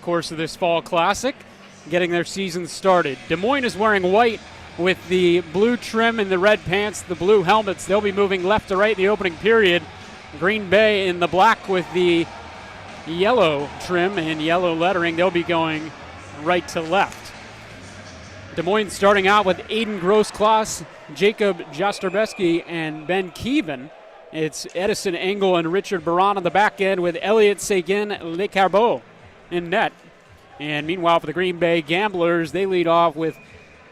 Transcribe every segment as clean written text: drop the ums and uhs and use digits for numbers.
course of this fall classic, getting their season started. Des Moines is wearing white with the blue trim and the red pants, the blue helmets. They'll be moving left to right in the opening period. Green Bay in the black with the yellow trim and yellow lettering. They'll be going right to left. Des Moines starting out with Aiden Grossklaas, Jacob Jastrzebski, and Ben Keevan. It's Edison Engel and Richard Baran on the back end with Elliot Seguin-Lecarbeau in net. And meanwhile for the Green Bay Gamblers, they lead off with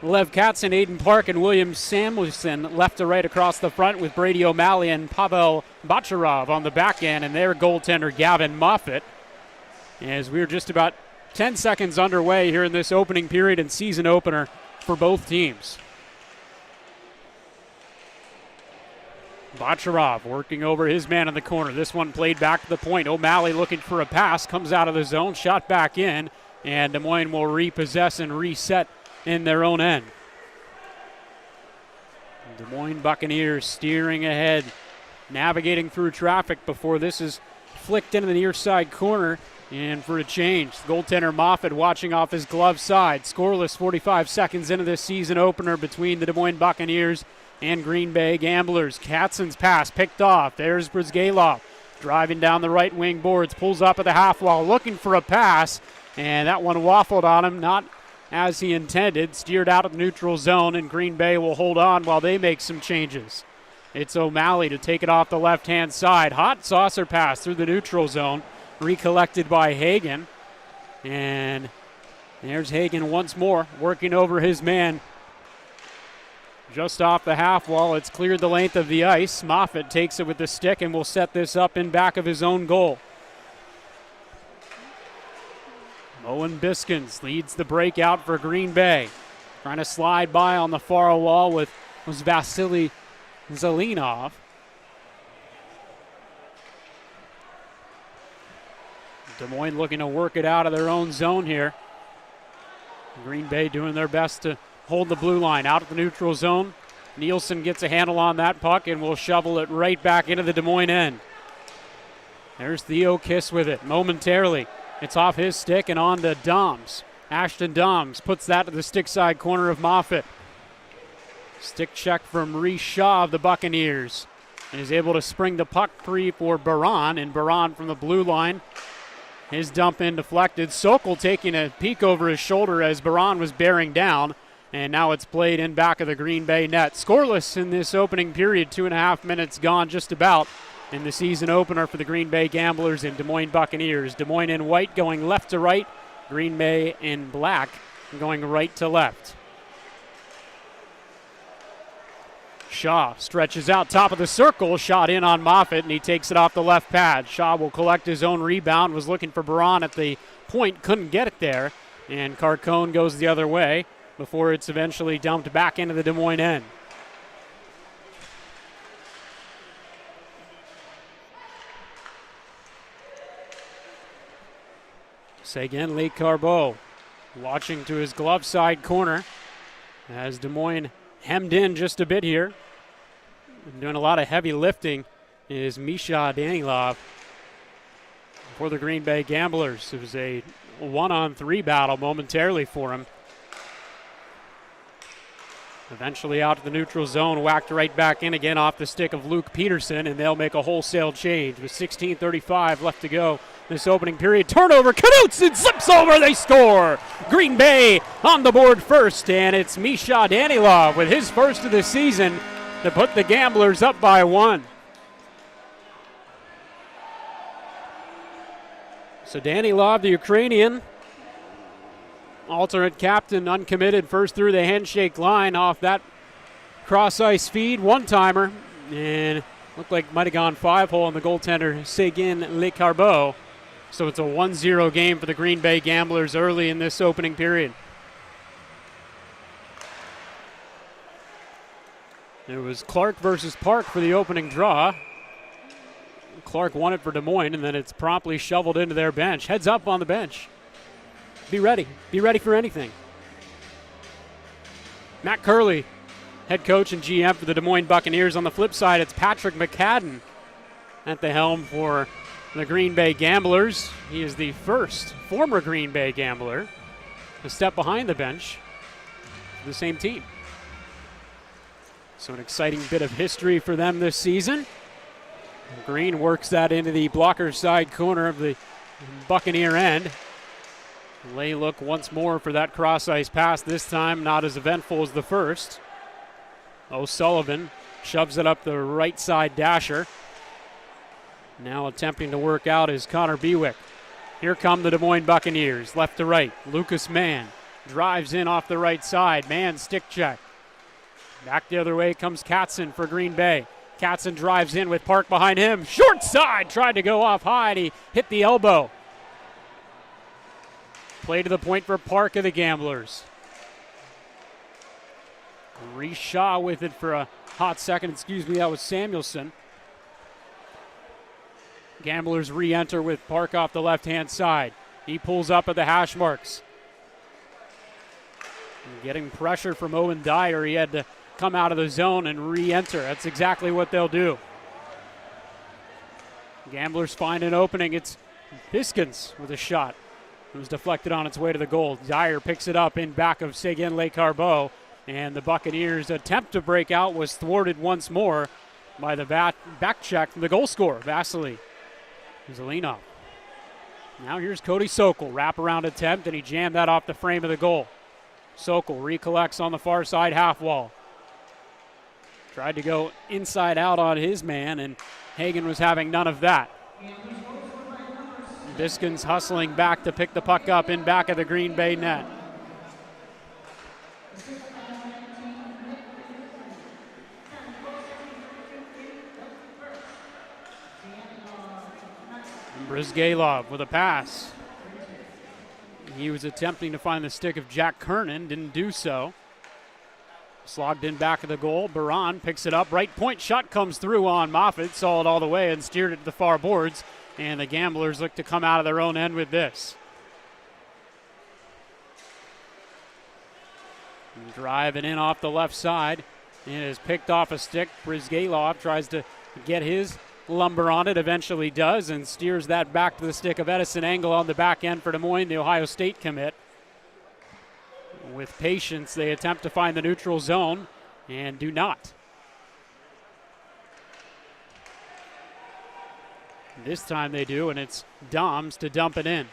Lev Katzen, Aiden Park, and William Samuelson left to right across the front with Brady O'Malley and Pavel Bacharov on the back end, and their goaltender Gavin Moffett. As we're just about 10 seconds underway here in this opening period and season opener for both teams. Bacharov working over his man in the corner. This one played back to the point. O'Malley looking for a pass, comes out of the zone, shot back in, and Des Moines will repossess and reset in their own end. Des Moines Buccaneers steering ahead, navigating through traffic before this is flicked into the near side corner. And for a change, goaltender Moffett watching off his glove side. Scoreless 45 seconds into this season opener between the Des Moines Buccaneers and Green Bay Gamblers. Katzen's pass picked off. There's Brzgalov driving down the right wing boards, pulls up at the half wall looking for a pass, and that one waffled on him, not as he intended. Steered out of the neutral zone, and Green Bay will hold on while they make some changes. It's O'Malley to take it off the left-hand side. Hot saucer pass through the neutral zone, recollected by Hagen. And there's Hagen once more, working over his man. Just off the half wall, it's cleared the length of the ice. Moffett takes it with the stick and will set this up in back of his own goal. Owen Biskins leads the breakout for Green Bay. Trying to slide by on the far wall was Vasily Zelenov. Des Moines looking to work it out of their own zone here. Green Bay doing their best to hold the blue line out at the neutral zone. Nielsen gets a handle on that puck and will shovel it right back into the Des Moines end. There's Theo Kiss with it momentarily. It's off his stick and on to Doms. Ashton Doms puts that to the stick side corner of Moffett. Stick check from Reese Shaw of the Buccaneers. And is able to spring the puck free for Baran, and Baran from the blue line. His dump in deflected. Sokol taking a peek over his shoulder as Baran was bearing down. And now it's played in back of the Green Bay net. Scoreless in this opening period. 2.5 minutes gone just about in the season opener for the Green Bay Gamblers and Des Moines Buccaneers. Des Moines in white going left to right. Green Bay in black going right to left. Shaw stretches out top of the circle. Shot in on Moffett, and he takes it off the left pad. Shaw will collect his own rebound. Was looking for Baran at the point. Couldn't get it there. And Carcone goes the other way before it's eventually dumped back into the Des Moines end. Seguin-Lecarbeau watching to his glove side corner as Des Moines hemmed in just a bit here. Doing a lot of heavy lifting is Misha Danilov for the Green Bay Gamblers. It was a 1-on-3 battle momentarily for him. Eventually out to the neutral zone, whacked right back in again off the stick of Luke Peterson, and they'll make a wholesale change with 16:35 left to go this opening period. Turnover, Knutson slips over, they score! Green Bay on the board first, and it's Misha Danilov with his first of the season to put the Gamblers up by 1. So Danilov, the Ukrainian, alternate captain, uncommitted, first through the handshake line off that cross-ice feed, one-timer, and looked like might have gone 5-hole on the goaltender Seguin-Lecarbeau. So it's a 1-0 game for the Green Bay Gamblers early in this opening period. It was Clark versus Park for the opening draw. Clark won it for Des Moines, and then it's promptly shoveled into their bench. Heads up on the bench. Be ready. Be ready for anything. Matt Curley, head coach and GM for the Des Moines Buccaneers. On the flip side, it's Patrick McCadden at the helm for the Green Bay Gamblers. He is the first former Green Bay Gambler to step behind the bench for the same team. So an exciting bit of history for them this season. Green works that into the blocker side corner of the Buccaneer end. Lay look once more for that cross-ice pass, this time not as eventful as the first. O'Sullivan shoves it up the right side dasher. Now attempting to work out is Connor Bewick. Here come the Des Moines Buccaneers, left to right. Lucas Mann drives in off the right side. Mann stick check. Back the other way comes Katzen for Green Bay. Katzen drives in with Park behind him. Short side, tried to go off high, and he hit the elbow. Play to the point for Park of the Gamblers. Reese Shaw with it for a hot second. That was Samuelson. Gamblers re-enter with Park off the left-hand side. He pulls up at the hash marks. And getting pressure from Owen Dyer, he had to come out of the zone and re-enter. That's exactly what they'll do. Gamblers find an opening. It's Biskins with a shot. It was deflected on its way to the goal. Dyer picks it up in back of Seguin LeCarbeau, and the Buccaneers' attempt to break out was thwarted once more by the back check from the goal scorer, Vasily Zelenov. Now here's Cody Sokol, wraparound attempt, and he jammed that off the frame of the goal. Sokol recollects on the far side half wall. Tried to go inside out on his man, and Hagen was having none of that. Biskins hustling back to pick the puck up in back of the Green Bay net. Brizgalov with a pass. He was attempting to find the stick of Jack Kernan, didn't do so. Slogged in back of the goal. Baran picks it up. Right point shot comes through on Moffitt. Saw it all the way and steered it to the far boards. And the Gamblers look to come out of their own end with this. And driving in off the left side. And is picked off a stick. Brizgalov tries to get his lumber on it, eventually does, and steers that back to the stick of Edison Engel on the back end for Des Moines, the Ohio State commit. With patience, they attempt to find the neutral zone and do not. This time they do, and it's Doms to dump it in.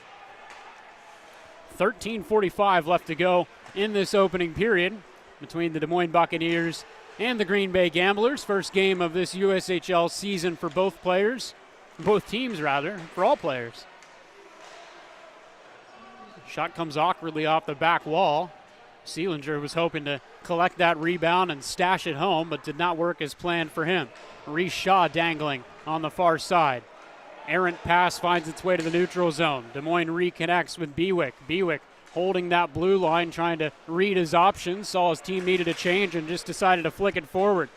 13:45 left to go in this opening period between the Des Moines Buccaneers and the Green Bay Gamblers. First game of this USHL season for both teams, for all players. Shot comes awkwardly off the back wall. Seelinger was hoping to collect that rebound and stash it home, but did not work as planned for him. Reese Shaw dangling on the far side. Errant pass finds its way to the neutral zone. Des Moines reconnects with Bewick. Bewick holding that blue line, trying to read his options, saw his team needed a change and just decided to flick it forward.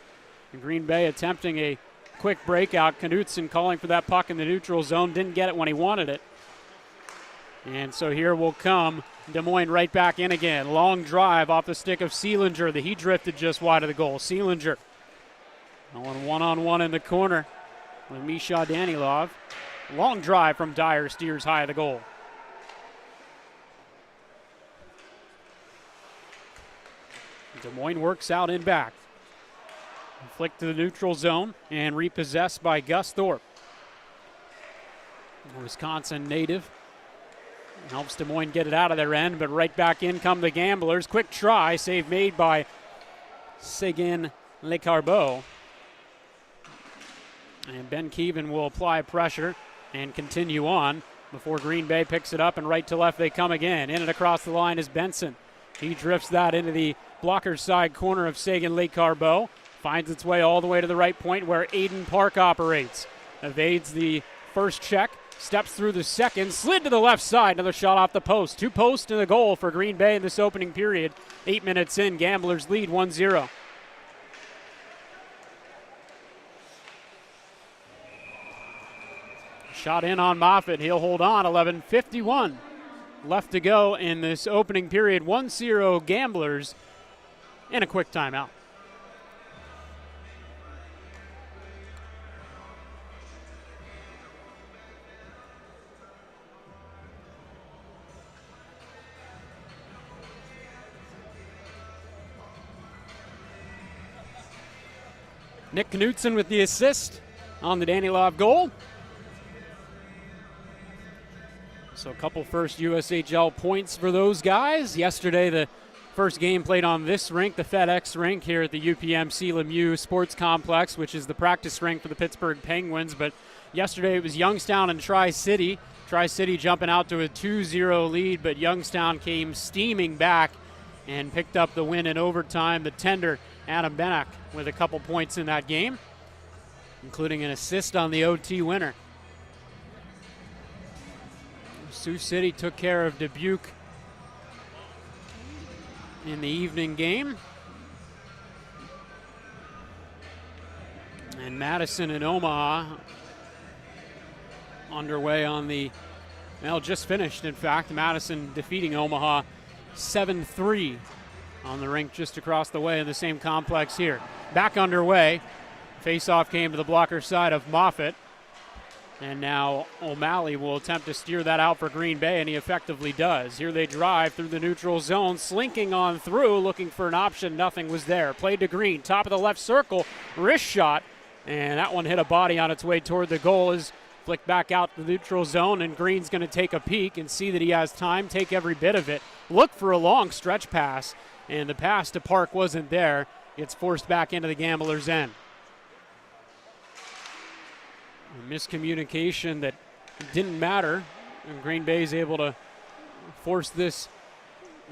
And Green Bay attempting a quick breakout. Knutson calling for that puck in the neutral zone, didn't get it when he wanted it. And so here will come Des Moines right back in again. Long drive off the stick of Seelinger. He drifted just wide of the goal. Seelinger going one-on-one in the corner with Misha Danilov. Long drive from Dyer, steers high of the goal. Des Moines works out in back. Flick to the neutral zone and repossessed by Gus Thorpe. Wisconsin native. Helps Des Moines get it out of their end, but right back in come the Gamblers. Quick try, save made by Seguin LeCarbeau. And Ben Keevan will apply pressure and continue on before Green Bay picks it up, and right to left they come again. In and across the line is Benson. He drifts that into the blocker's side corner of Seguin LeCarbeau. Finds its way all the way to the right point where Aiden Park operates. Evades the first check, steps through the second, slid to the left side. Another shot off the post. 2 posts and a goal for Green Bay in this opening period. 8 minutes in, Gamblers lead 1-0. Shot in on Moffitt. He'll hold on. 11:51 left to go in this opening period. 1-0 Gamblers and a quick timeout. Nick Knutson with the assist on the Danilov goal. So a couple first USHL points for those guys. Yesterday, the first game played on this rink, the FedEx rink here at the UPMC Lemieux Sports Complex, which is the practice rink for the Pittsburgh Penguins. But yesterday it was Youngstown and Tri-City. Tri-City jumping out to a 2-0 lead, but Youngstown came steaming back and picked up the win in overtime. The tender, Adam Benak, with a couple points in that game, including an assist on the OT winner. Sioux City took care of Dubuque in the evening game. And Madison and Omaha underway on the, well, just finished, in fact. Madison defeating Omaha 7-3 on the rink just across the way in the same complex here. Back underway. Face-off came to the blocker side of Moffitt. And now O'Malley will attempt to steer that out for Green Bay, and he effectively does. Here they drive through the neutral zone, slinking on through, looking for an option. Nothing was there. Played to Green, top of the left circle, wrist shot, and that one hit a body on its way toward the goal. Is flicked back out the neutral zone, and Green's going to take a peek and see that he has time, take every bit of it. Look for a long stretch pass, and the pass to Park wasn't there. It's forced back into the Gamblers' end. A miscommunication that didn't matter, and Green Bay is able to force this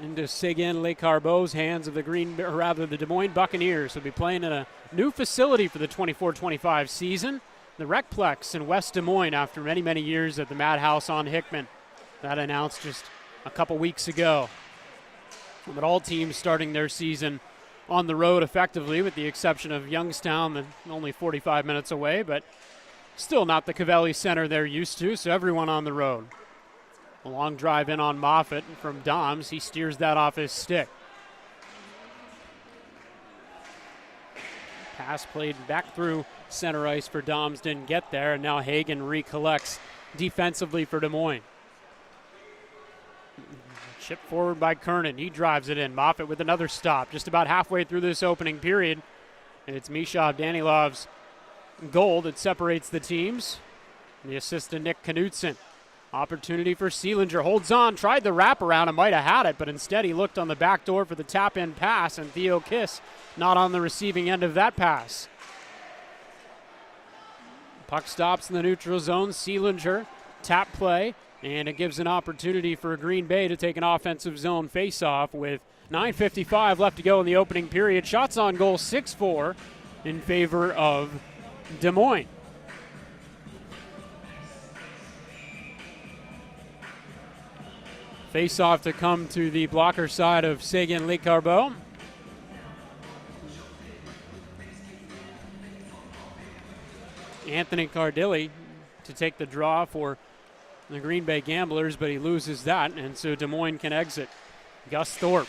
into Seguin Lescarbot's hands of the the Des Moines Buccaneers. Will be playing in a new facility for the 24-25 season, the Recplex in West Des Moines, after many, many years at the Madhouse on Hickman. That announced just a couple weeks ago. But all teams starting their season on the road effectively, with the exception of Youngstown, only 45 minutes away, but still not the Covelli Center they're used to, so everyone on the road. A long drive in on Moffitt from Doms. He steers that off his stick. Pass played back through center ice for Doms, didn't get there, and now Hagen recollects defensively for Des Moines. Chip forward by Kernan. He drives it in. Moffitt with another stop. Just about halfway through this opening period. And it's Misha Danilov's goal that separates the teams. The assist to Nick Knutson. Opportunity for Seelinger. Holds on. Tried the wraparound and might have had it, but instead he looked on the back door for the tap-in pass, and Theo Kiss not on the receiving end of that pass. Puck stops in the neutral zone. Seelinger, tap play, and it gives an opportunity for Green Bay to take an offensive zone face-off with 9:55 left to go in the opening period. Shots on goal 6-4 in favor of Des Moines. Face-off to come to the blocker side of Seguin Lescarbot. Anthony Cardilli to take the draw for the Green Bay Gamblers, but he loses that, and so Des Moines can exit. Gus Thorpe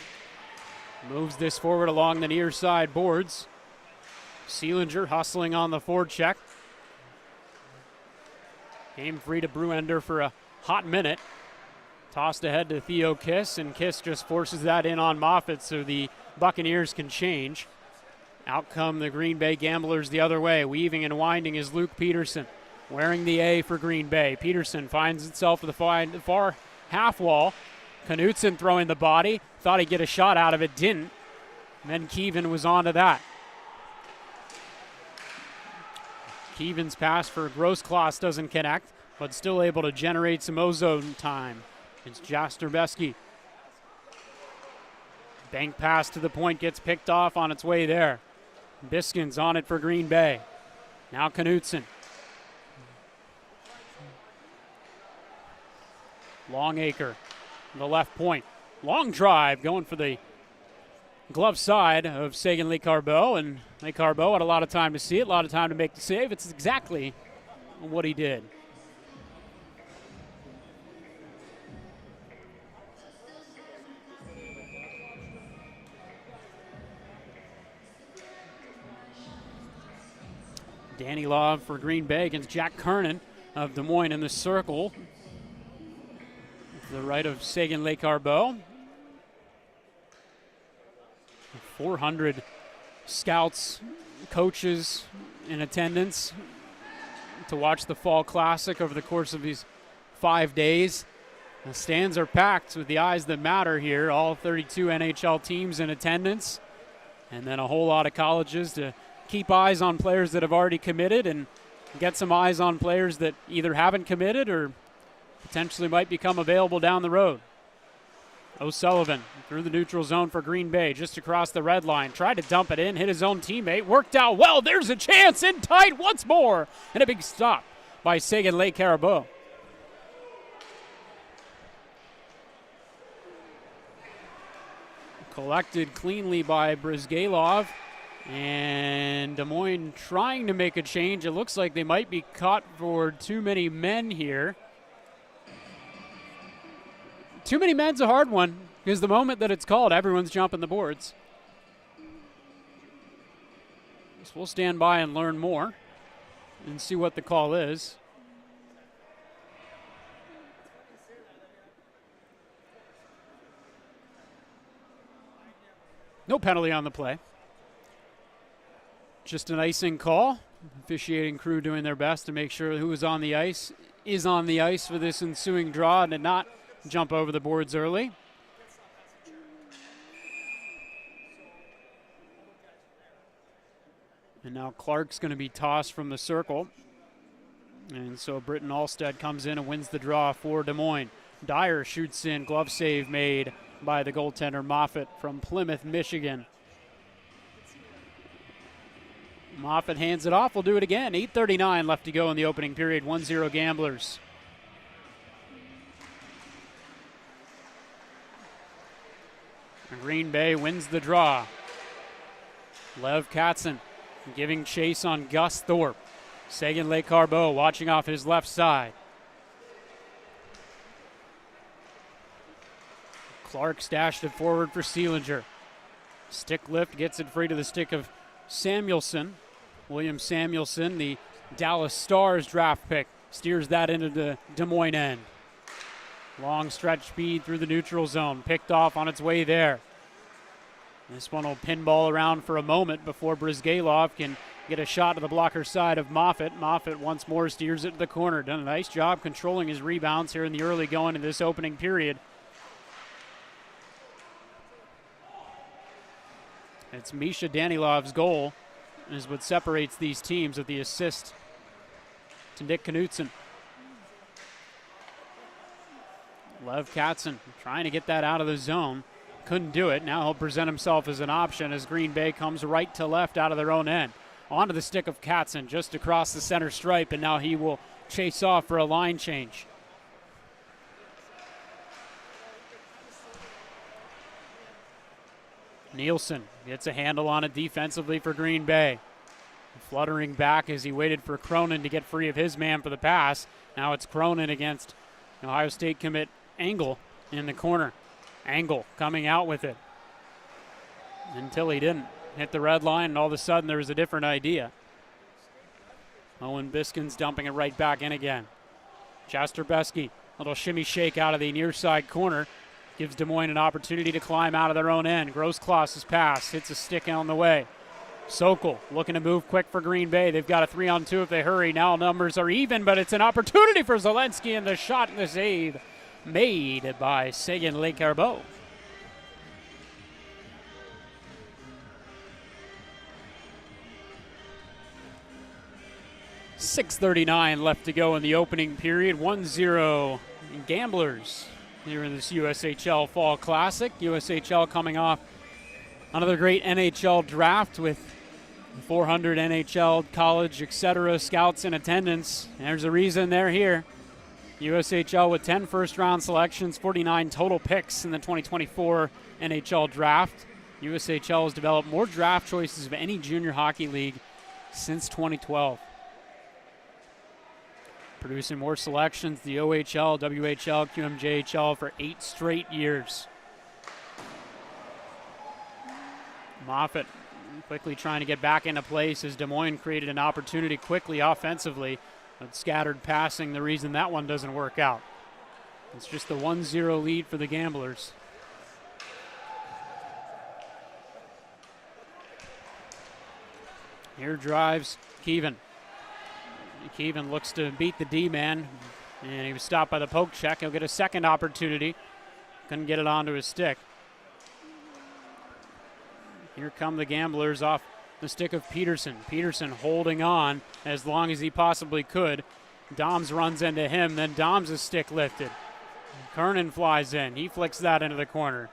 moves this forward along the near side boards. Seelinger hustling on the forecheck. Game free to Bruender for a hot minute. Tossed ahead to Theo Kiss, and Kiss just forces that in on Moffitt so the Buccaneers can change. Out come the Green Bay Gamblers the other way. Weaving and winding is Luke Peterson, wearing the A for Green Bay. Peterson finds itself to the far half wall. Knutson throwing the body. Thought he'd get a shot out of it, didn't. And then Keevan was on to that. Keevan's pass for Grosskloss doesn't connect, but still able to generate some ozone time. It's Jasterbeski. Bank pass to the point, gets picked off on its way there. Biskin's on it for Green Bay. Now Knutson. Longacre, the left point. Long drive, going for the glove side of Seguin Lescarbot, and Lescarbot had a lot of time to see it, a lot of time to make the save. It's exactly what he did. Danilov for Green Bay against Jack Kernan of Des Moines in the circle. To the right of Seguin Lescarbot. 400 scouts coaches in attendance to watch the Fall Classic over the course of these 5 days. The stands are packed with the eyes that matter here. All 32 NHL teams in attendance. And then a whole lot of colleges to keep eyes on players that have already committed and get some eyes on players that either haven't committed or potentially might become available down the road. O'Sullivan through the neutral zone for Green Bay, just across the red line. Tried to dump it in, hit his own teammate. Worked out well. There's a chance in tight once more. And a big stop by Seguin Lecarbeau. Collected cleanly by Brizgalov. And Des Moines trying to make a change. It looks like they might be caught for too many men here. Too many men's a hard one, because the moment that it's called, everyone's jumping the boards. So we'll stand by and learn more and see what the call is. No penalty on the play. Just an icing call. Officiating crew doing their best to make sure who is on the ice for this ensuing draw and to not jump over the boards early. And now Clark's going to be tossed from the circle. And so Britton Alstead comes in and wins the draw for Des Moines. Dyer shoots in, glove save made by the goaltender Moffat from Plymouth, Michigan. Moffat hands it off. We'll do it again. 8:39 left to go in the opening period. 1-0 Gamblers. Green Bay wins the draw. Lev Katzen giving chase on Gus Thorpe. Seguin Lecarbeau watching off his left side. Clark stashed it forward for Seelinger. Stick lift gets it free to the stick of Samuelson. William Samuelson, the Dallas Stars draft pick, steers that into the Des Moines end. Long stretch speed through the neutral zone, picked off on its way there. This one will pinball around for a moment before Brizgalov can get a shot to the blocker side of Moffat. Moffat once more steers it to the corner. Done a nice job controlling his rebounds here in the early going in this opening period. It's Misha Danilov's goal is what separates these teams with the assist to Nick Knutson. Lev Katzen trying to get that out of the zone. Couldn't do it. Now he'll present himself as an option as Green Bay comes right to left out of their own end. Onto the stick of Katzen just across the center stripe, and now he will chase off for a line change. Nielsen gets a handle on it defensively for Green Bay. Fluttering back as he waited for Cronin to get free of his man for the pass. Now it's Cronin against Ohio State commit Engel in the corner. Engel coming out with it until he didn't. Hit the red line, and all of a sudden there was a different idea. Owen Biskins dumping it right back in again. Jastrzebski, little shimmy shake out of the near side corner. Gives Des Moines an opportunity to climb out of their own end. Grossklass's pass hits a stick on the way. Sokol looking to move quick for Green Bay. They've got a 3-on-2 if they hurry. Now numbers are even, but it's an opportunity for Zelensky, and the shot and the save made by Seguin Lecarbeau. .6:39 left to go in the opening period. 1-0 Gamblers here in this USHL Fall Classic. USHL coming off another great NHL draft with 400 NHL, college, etc. scouts in attendance. There's a reason they're here. USHL with 10 first-round selections, 49 total picks in the 2024 NHL draft. USHL has developed more draft choices of any junior hockey league since 2012. Producing more selections, the OHL, WHL, QMJHL for 8 straight years. Moffat quickly trying to get back into place as Des Moines created an opportunity quickly offensively, but scattered passing the reason that one doesn't work out. It's just the 1-0 lead for the Gamblers. Here drives Keevan. Keevan looks to beat the D-man, and he was stopped by the poke check. He'll get a second opportunity. Couldn't get it onto his stick. Here come the Gamblers off the stick of Peterson. Peterson holding on as long as he possibly could. Doms runs into him, then Doms' stick lifted. Kernan flies in. He flicks that into the corner.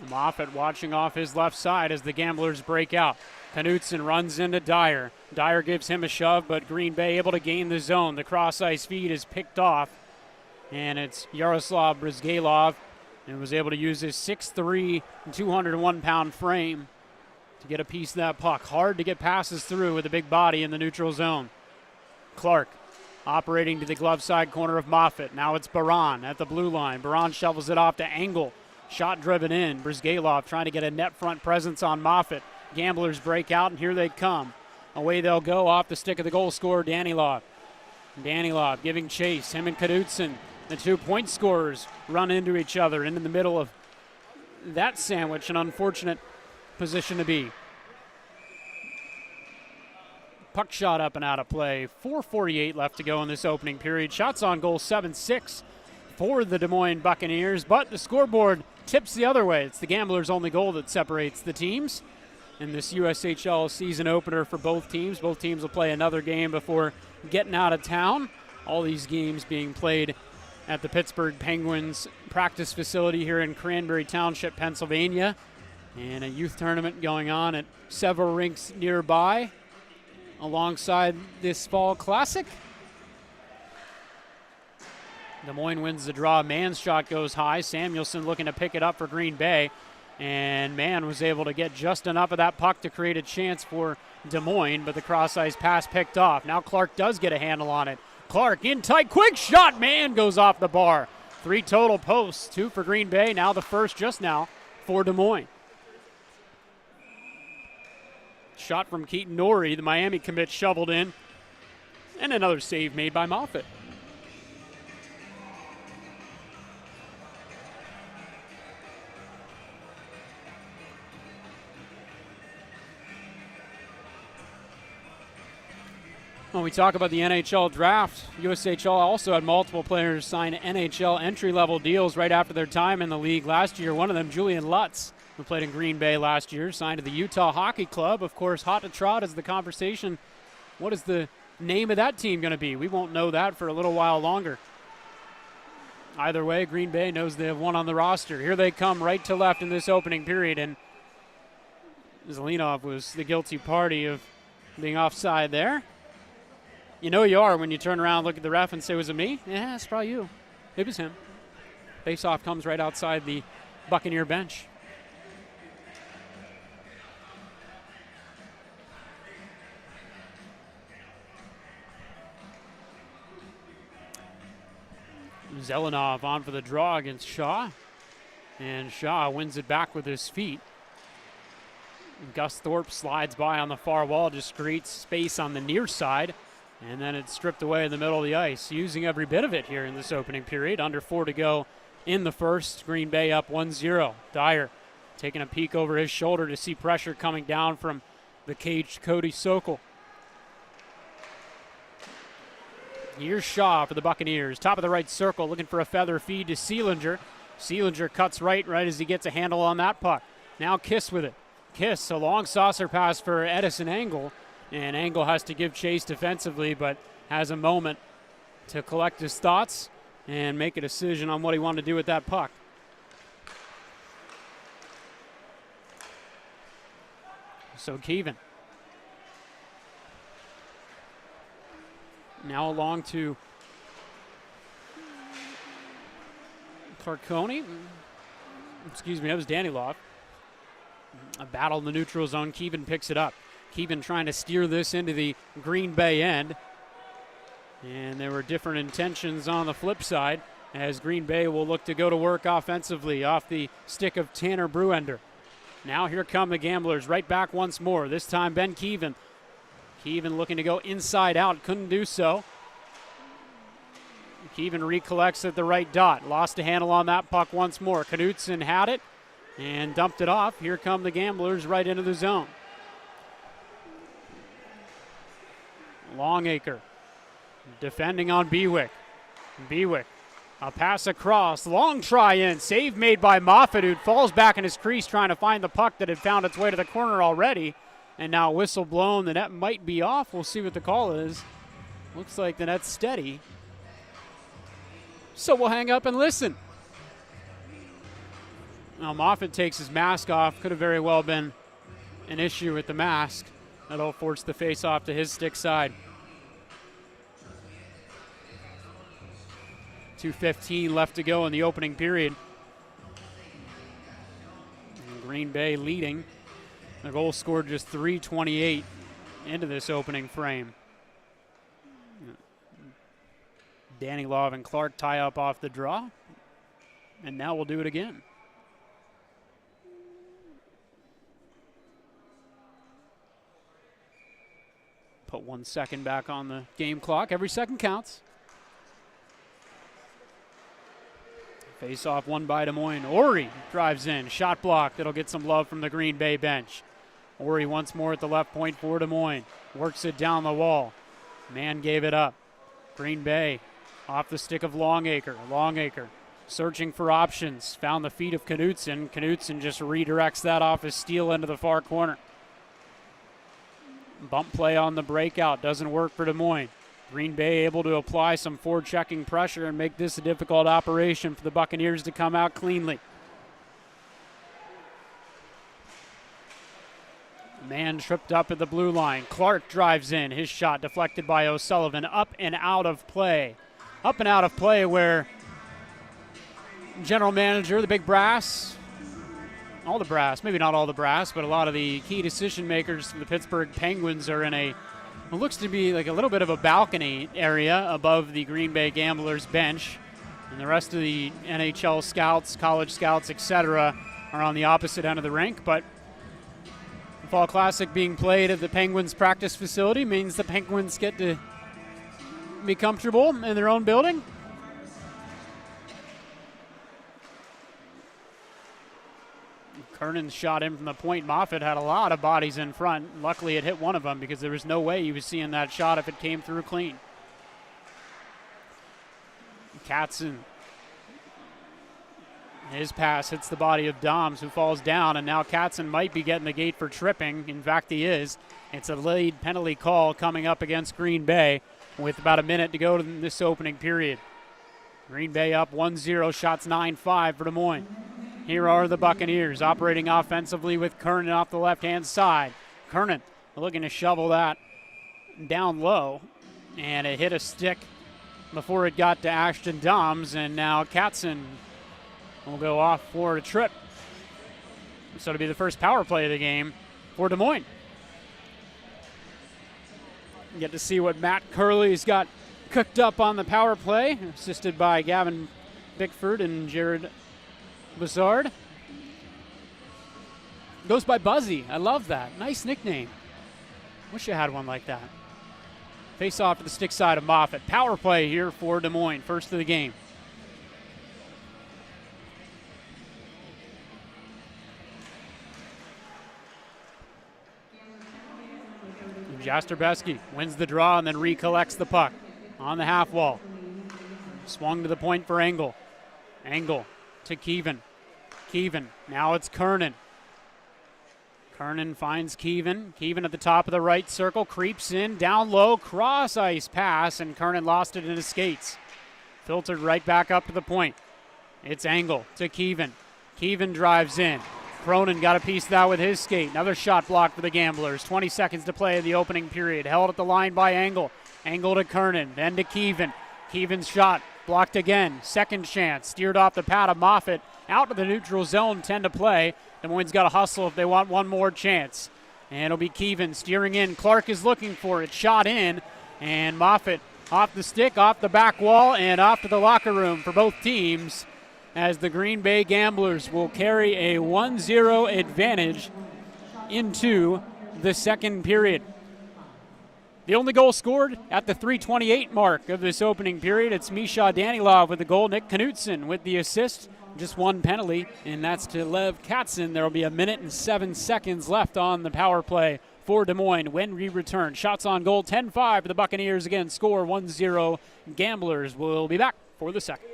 Moffitt watching off his left side as the Gamblers break out. Knutson runs into Dyer. Dyer gives him a shove, but Green Bay able to gain the zone. The cross-ice feed is picked off, and it's Yaroslav Brizgalov, and was able to use his 6'3", 201-pound frame to get a piece of that puck. Hard to get passes through with a big body in the neutral zone. Clark operating to the glove side corner of Moffitt. Now it's Baran at the blue line. Baran shovels it off to Engel. Shot driven in. Brizgalov trying to get a net front presence on Moffitt. Gamblers break out, and here they come. Away they'll go off the stick of the goal scorer, Danilov. Danilov giving chase. Him and Knutson, the 2-point scorers, run into each other. And in the middle of that sandwich, an unfortunate position to be. Puck shot up and out of play. 4:48 left to go in this opening period. Shots on goal 7-6 for the Des Moines Buccaneers, but the scoreboard tips the other way. It's the Gamblers' only goal that separates the teams in this USHL season opener for both teams. Both teams will play another game before getting out of town. All these games being played at the Pittsburgh Penguins practice facility here in Cranberry Township, Pennsylvania, and a youth tournament going on at several rinks nearby alongside this fall classic. Des Moines wins the draw. Mann's shot goes high. Samuelson looking to pick it up for Green Bay. And Mann was able to get just enough of that puck to create a chance for Des Moines, but the cross-ice pass picked off. Now Clark does get a handle on it. Clark in tight, quick shot. Mann goes off the bar. 3 total posts, 2 for Green Bay. Now the first just now for Des Moines. Shot from Keaton Norrie, the Miami commit, shoveled in. And another save made by Moffitt. When we talk about the NHL draft, USHL also had multiple players sign NHL entry-level deals right after their time in the league last year. One of them, Julian Lutz, who played in Green Bay last year, signed to the Utah Hockey Club. Of course, hot to trot is the conversation. What is the name of that team going to be? We won't know that for a little while longer. Either way, Green Bay knows they have one on the roster. Here they come right to left in this opening period, and Zelenov was the guilty party of being offside there. You know you are when you turn around, look at the ref, and say, was it me? Yeah, it's probably you. It was him. Face-off comes right outside the Buccaneer bench. Zelenov on for the draw against Shaw. And Shaw wins it back with his feet. Gus Thorpe slides by on the far wall, just creates space on the near side. And then it's stripped away in the middle of the ice, using every bit of it here in this opening period. Under 4 to go in the first. Green Bay up 1-0. Dyer taking a peek over his shoulder to see pressure coming down from the caged Cody Sokol. Here's Shaw for the Buccaneers. Top of the right circle, looking for a feather feed to Seelinger. Seelinger cuts right as he gets a handle on that puck. Now Kiss with it. Kiss, a long saucer pass for Edison Engel. And Engel has to give chase defensively, but has a moment to collect his thoughts and make a decision on what he wanted to do with that puck. So Keevan. Now along to Clarkoni. Excuse me, that was Danilov. A battle in the neutral zone. Keevan picks it up. Keevan trying to steer this into the Green Bay end. And there were different intentions on the flip side as Green Bay will look to go to work offensively off the stick of Tanner Bruender. Now here come the Gamblers right back once more. This time Ben Keevan. Keevan looking to go inside out, couldn't do so. Keevan recollects at the right dot. Lost a handle on that puck once more. Knutson had it. and dumped it off. Here come the Gamblers right into the zone. Longacre defending on Bewick. Bewick, a pass across, long try in, save made by Moffitt, who falls back in his crease trying to find the puck that had found its way to the corner already. And now whistle blown, the net might be off. We'll see what the call is. Looks like the net's steady. So we'll hang up and listen. Now Moffitt takes his mask off. Could have very well been an issue with the mask. That'll force the face-off to his stick side. 2:15 left to go in the opening period. And Green Bay leading. The goal scored just 3:28 into this opening frame. Danny Love and Clark tie up off the draw. And now we'll do it again. Put 1 second back on the game clock. Every second counts. Face off won by Des Moines. Ori drives in. Shot block. That'll get some love from the Green Bay bench. Ori once more at the left point for Des Moines. Works it down the wall. Man gave it up. Green Bay off the stick of Longacre. Longacre searching for options. Found the feet of Knutson. Knutson just redirects that off his steal into the far corner. Bump play on the breakout. Doesn't work for Des Moines. Green Bay able to apply some forechecking pressure and make this a difficult operation for the Buccaneers to come out cleanly. Man tripped up at the blue line. Clark drives in. His shot deflected by O'Sullivan. Up and out of play. Up and out of play where general manager, the big brass, all the brass, maybe not all the brass, but a lot of the key decision makers from the Pittsburgh Penguins are in what looks to be like a little bit of a balcony area above the Green Bay Gamblers bench. And the rest of the NHL scouts, college scouts, etc. are on the opposite end of the rink. But the Fall Classic being played at the Penguins practice facility means the Penguins get to be comfortable in their own building. Kernan's shot in from the point. Moffitt had a lot of bodies in front. Luckily it hit one of them because there was no way he was seeing that shot if it came through clean. Katzen. His pass hits the body of Doms, who falls down, and now Katzen might be getting the gate for tripping. In fact, he is. It's a lead penalty call coming up against Green Bay with about a minute to go in this opening period. Green Bay up 1-0, shots 9-5 for Des Moines. Here are the Buccaneers operating offensively with Kernan off the left-hand side. Kernan looking to shovel that down low, and it hit a stick before it got to Ashton Doms, and now Katzen will go off for a trip. So it'll be the first power play of the game for Des Moines. You get to see what Matt Curley's got cooked up on the power play, assisted by Gavin Bickford and Jared Boussard. Goes by Buzzy. I love that. Nice nickname. Wish I had one like that. Face off to the stick side of Moffitt. Power play here for Des Moines. First of the game. Jastrzębski wins the draw and then recollects the puck on the half wall. Swung to the point for Engel. Engel to Keevan. Keevan. Now it's Kernan. Kernan finds Keevan. Keevan at the top of the right circle. Creeps in. Down low. Cross ice pass. And Kernan lost it in his skates. Filtered right back up to the point. It's Engel to Keevan. Keevan drives in. Cronin got a piece of that with his skate. Another shot blocked for the Gamblers. 20 seconds to play in the opening period. Held at the line by Engel. Engel to Kernan. Then to Keevan. Keevan's shot blocked again. Second chance. Steered off the pad of Moffitt. Out to the neutral zone. 10 to play. Des Moines got to hustle if they want one more chance. And it'll be Keevan steering in. Clark is looking for it. Shot in. And Moffitt off the stick, off the back wall, and off to the locker room for both teams, as the Green Bay Gamblers will carry a 1-0 advantage into the second period. The only goal scored at the 3:28 mark of this opening period. It's Misha Danilov with the goal, Nick Knutson with the assist. Just one penalty, and that's to Lev Katzen. There will be 1 minute and 7 seconds left on the power play for Des Moines when we return. Shots on goal, 10-5 for the Buccaneers. Again, score 1-0. Gamblers will be back for the second.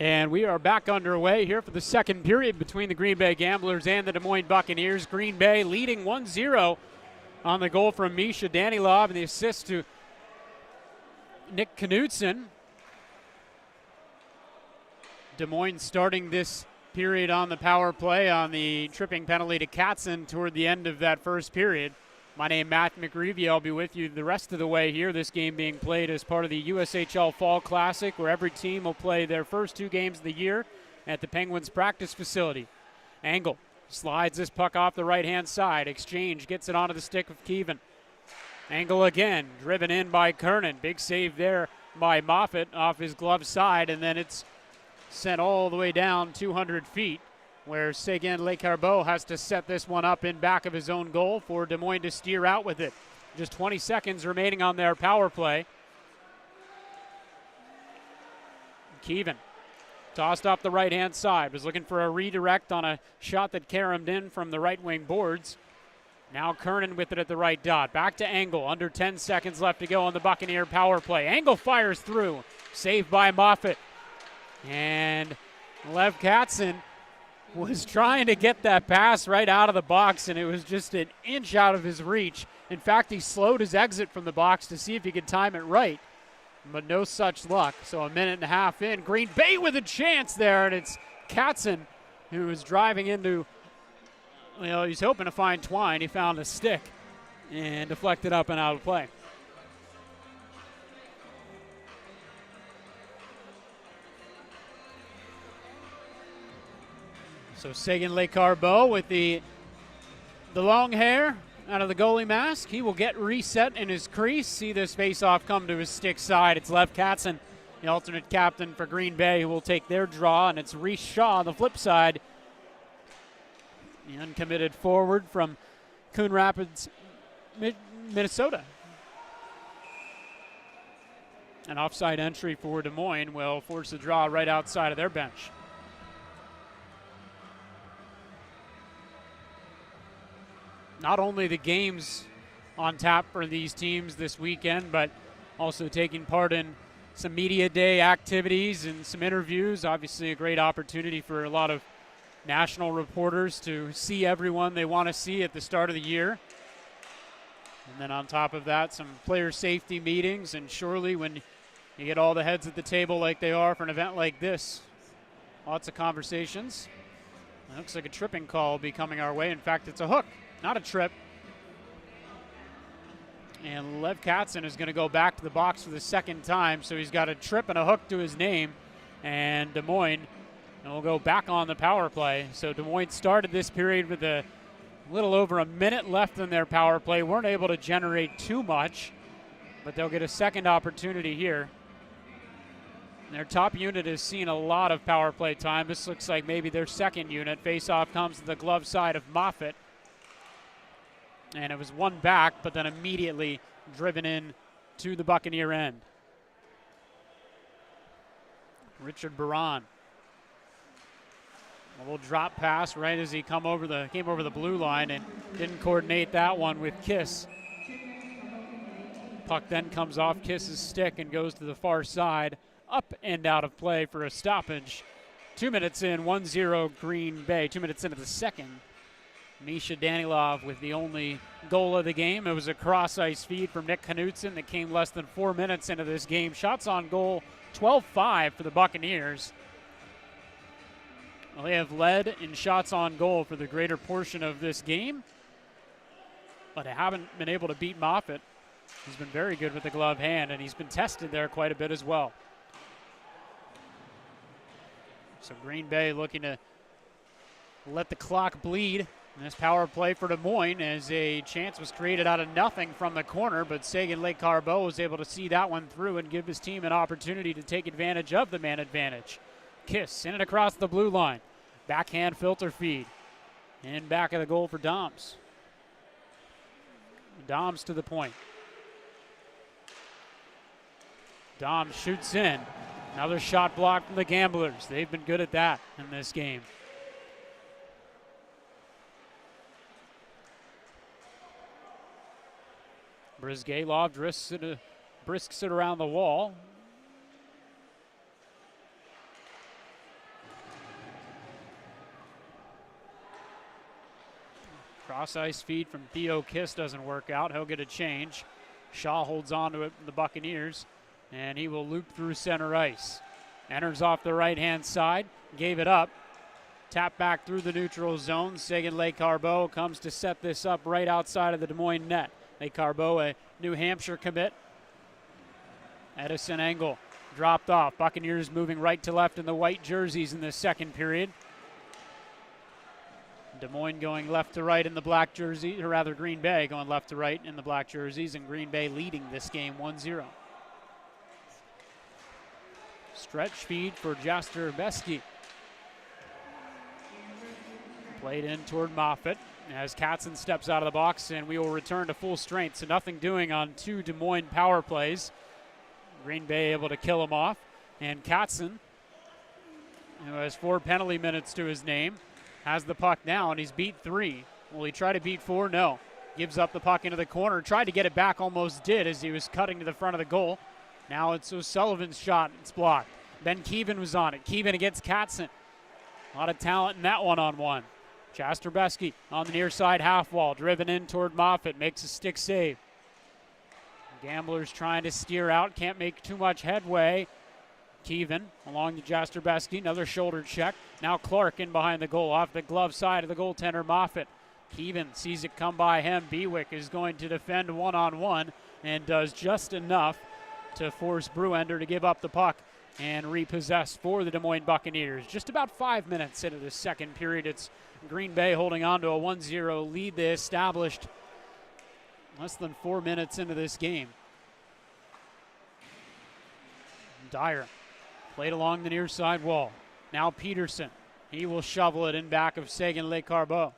And we are back underway here for the second period between the Green Bay Gamblers and the Des Moines Buccaneers. Green Bay leading 1-0 on the goal from Misha Danilov and the assist to Nick Knudsen. Des Moines starting this period on the power play on the tripping penalty to Katzen toward the end of that first period. My name is Matt McGreevy. I'll be with you the rest of the way here. This game being played as part of the USHL Fall Classic, where every team will play their first 2 games of the year at the Penguins practice facility. Angle slides this puck off the right-hand side. Exchange gets it onto the stick of Keevan. Angle again, driven in by Kernan. Big save there by Moffat off his glove side, and then it's sent all the way down 200 feet, where Seguin Lecarbeau has to set this one up in back of his own goal for Des Moines to steer out with it. Just 20 seconds remaining on their power play. Keevan tossed off the right-hand side, was looking for a redirect on a shot that caromed in from the right wing boards. Now Kernan with it at the right dot. Back to Angle, under 10 seconds left to go on the Buccaneer power play. Angle fires through, saved by Moffat. And Lev Katzen was trying to get that pass right out of the box, and it was just an inch out of his reach. In fact, he slowed his exit from the box to see if he could time it right, but no such luck. So a minute and a half in, Green Bay with a chance there, and it's Katzen who was driving into, well, he's hoping to find Twine. He found a stick and deflected up and out of play. So Seguin Lecarbeau with the long hair out of the goalie mask. He will get reset in his crease. See this face-off come to his stick side. It's Lev Katzen, the alternate captain for Green Bay, who will take their draw, and it's Reese Shaw on the flip side. The uncommitted forward from Coon Rapids, Minnesota. An offside entry for Des Moines will force the draw right outside of their bench. Not only the games on tap for these teams this weekend, but also taking part in some media day activities and some interviews. Obviously a great opportunity for a lot of national reporters to see everyone they want to see at the start of the year. And then on top of that, some player safety meetings, and surely when you get all the heads at the table like they are for an event like this, lots of conversations. It looks like a tripping call will be coming our way. In fact, it's a hook, not a trip. And Lev Katzen is going to go back to the box for the second time, so he's got a trip and a hook to his name. And Des Moines will go back on the power play. So Des Moines started this period with a little over a minute left in their power play. Weren't able to generate too much, but they'll get a second opportunity here. Their top unit has seen a lot of power play time. This looks like maybe their second unit. Face-off comes to the glove side of Moffat. And it was one back, but then immediately driven in to the Buccaneer end. Richard Baran. A little drop pass right as he came over the blue line and didn't coordinate that one with Kiss. Puck then comes off Kiss's stick and goes to the far side, up and out of play for a stoppage. 2 minutes in, 1-0 Green Bay. 2 minutes into the second. Misha Danilov with the only goal of the game. It was a cross-ice feed from Nick Knudsen that came less than 4 minutes into this game. Shots on goal, 12-5 for the Buccaneers. Well, they have led in shots on goal for the greater portion of this game, but they haven't been able to beat Moffat. He's been very good with the glove hand, and he's been tested there quite a bit as well. So Green Bay looking to let the clock bleed. And this power play for Des Moines as a chance was created out of nothing from the corner, but Seguin Lecarbeau was able to see that one through and give his team an opportunity to take advantage of the man advantage. Kiss in and across the blue line. Backhand filter feed. And back of the goal for Doms. Doms to the point. Doms shoots in. Another shot blocked from the Gamblers. They've been good at that in this game. Brizgalov brisks it around the wall. Cross ice feed from Theo Kiss doesn't work out. He'll get a change. Shaw holds on to it from the Buccaneers, and he will loop through center ice. Enters off the right-hand side, gave it up. Tap back through the neutral zone. Seguin LeCarbeau comes to set this up right outside of the Des Moines net. LeCarbeau, a New Hampshire commit. Edison Engel dropped off. Buccaneers moving right to left in the white jerseys in the second period. Des Moines going left to right in the black jersey, or rather Green Bay going left to right in the black jerseys, and Green Bay leading this game 1-0. Stretch feed for Jasper Beske. Played in toward Moffitt as Katzen steps out of the box, and we will return to full strength. So nothing doing on 2 Des Moines power plays. Green Bay able to kill him off. And Katzen, who has 4 penalty minutes to his name, has the puck now, and he's beat 3. Will he try to beat 4? No. Gives up the puck into the corner. Tried to get it back, almost did as he was cutting to the front of the goal. Now it's O'Sullivan's shot. It's blocked. Ben Keevan was on it. Keevan against Katzen. A lot of talent in that one-on-one. Jasper Beske on the near side half wall. Driven in toward Moffitt. Makes a stick save. Gamblers trying to steer out. Can't make too much headway. Keevan along to Jasper Beske. Another shoulder check. Now Clark in behind the goal off the glove side of the goaltender Moffitt. Keevan sees it come by him. Bewick is going to defend one-on-one and does just enough to force Bruender to give up the puck and repossess for the Des Moines Buccaneers. Just about 5 minutes into the second period. It's Green Bay holding on to a 1-0 lead they established less than 4 minutes into this game. Dyer played along the near side wall. Now Peterson. He will shovel it in back of Seguin LeCarbeau.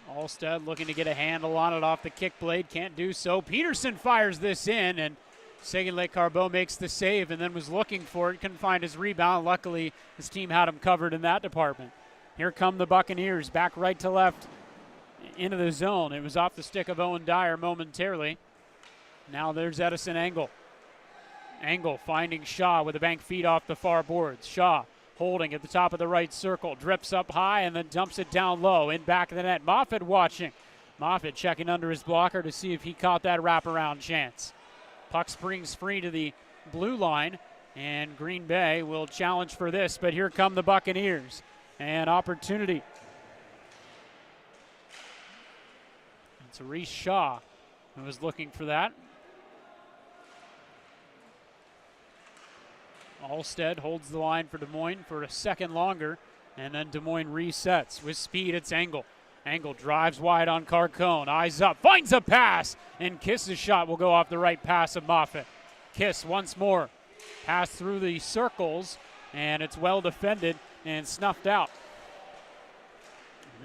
Alstead looking to get a handle on it off the kick blade. Can't do so. Peterson fires this in, and Seguin LeCarbeau makes the save and then was looking for it. Couldn't find his rebound. Luckily, his team had him covered in that department. Here come the Buccaneers. Back right to left into the zone. It was off the stick of Owen Dyer momentarily. Now there's Edison Engel. Engel finding Shaw with a bank feed off the far boards. Shaw holding at the top of the right circle. Drips up high and then dumps it down low in back of the net. Moffitt watching. Moffitt checking under his blocker to see if he caught that wraparound chance. Puck springs free to the blue line, and Green Bay will challenge for this, but here come the Buccaneers. And opportunity. It's Reese Shaw who was looking for that. Alstead holds the line for Des Moines for a second longer, and then Des Moines resets. With speed, it's Engel. Engel drives wide on Carcone. Eyes up, finds a pass, and Kiss's shot will go off the right pass of Moffitt. Kiss once more. Pass through the circles, and it's well defended and snuffed out.